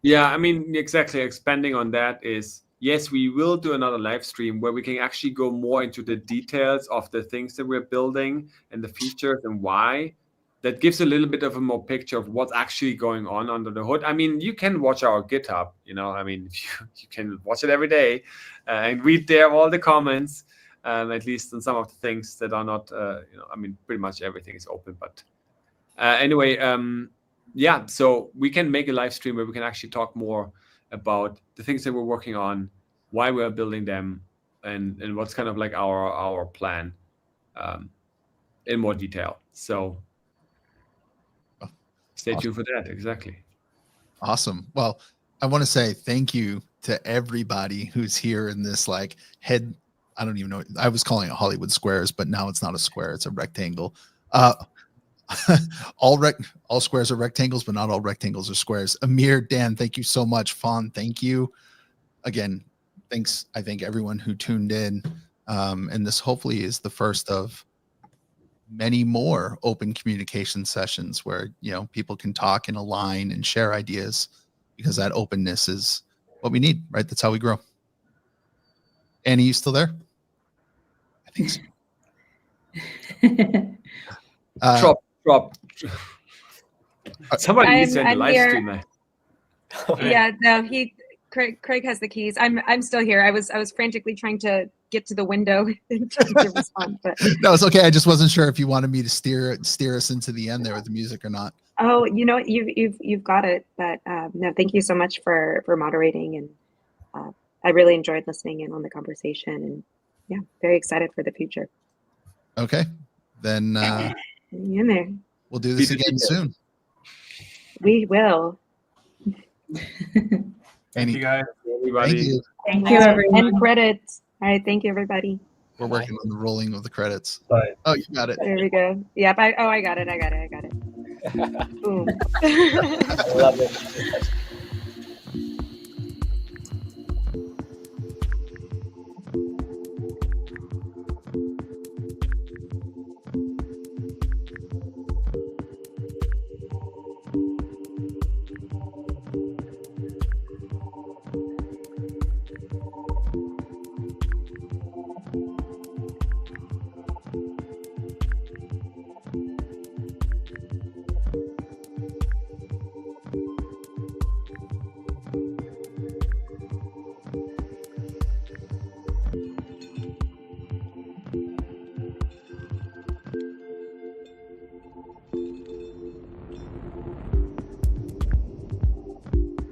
Speaker 4: Yeah, I mean, exactly. Expanding on that is, yes, we will do another live stream where we can actually go more into the details of the things that we're building and the features and why. That gives a little bit of a more picture of what's actually going on under the hood. I mean, you can watch our GitHub, I mean, you can watch it every day and read there all the comments, at least on some of the things that are not, I mean, pretty much everything is open. But anyway, yeah, so we can make a live stream where we can actually talk more about the things that we're working on, why we're building them, and what's kind of like our plan in more detail. So stay tuned for that. Exactly.
Speaker 3: Awesome. Well, I want to say thank you to everybody who's here in this I don't even know. I was calling it Hollywood Squares, but now it's not a square. It's a rectangle. All squares are rectangles, but not all rectangles are squares. Amir, Dan, thank you so much. Fawn, thank you. Again, thanks, I think, everyone who tuned in. And this hopefully is the first of many more open communication sessions where, people can talk and align and share ideas, because that openness is what we need, right? That's how we grow. Annie, you still there? I think so.
Speaker 4: Drop. Somebody needs to end the live
Speaker 2: here.
Speaker 4: stream.
Speaker 2: Yeah, no, Craig has the keys. I'm still here. I was frantically trying to get to the window to respond, but
Speaker 3: no, it's okay. I just wasn't sure if you wanted me to steer us into the end there with the music or not.
Speaker 2: Oh, you've got it. But no, thank you so much for moderating, and I really enjoyed listening in on the conversation, and yeah, very excited for the future.
Speaker 3: Okay, then
Speaker 2: in there.
Speaker 3: We'll do this again soon.
Speaker 2: We will.
Speaker 5: Thank you, guys.
Speaker 4: Everybody.
Speaker 3: Thank you.
Speaker 6: Thank you, everyone.
Speaker 2: And credits. All right, thank you, everybody.
Speaker 3: We're working on the rolling of the credits.
Speaker 1: Bye.
Speaker 3: Oh, you got it.
Speaker 2: There we go. Yeah, I got it. Boom.
Speaker 7: I love it.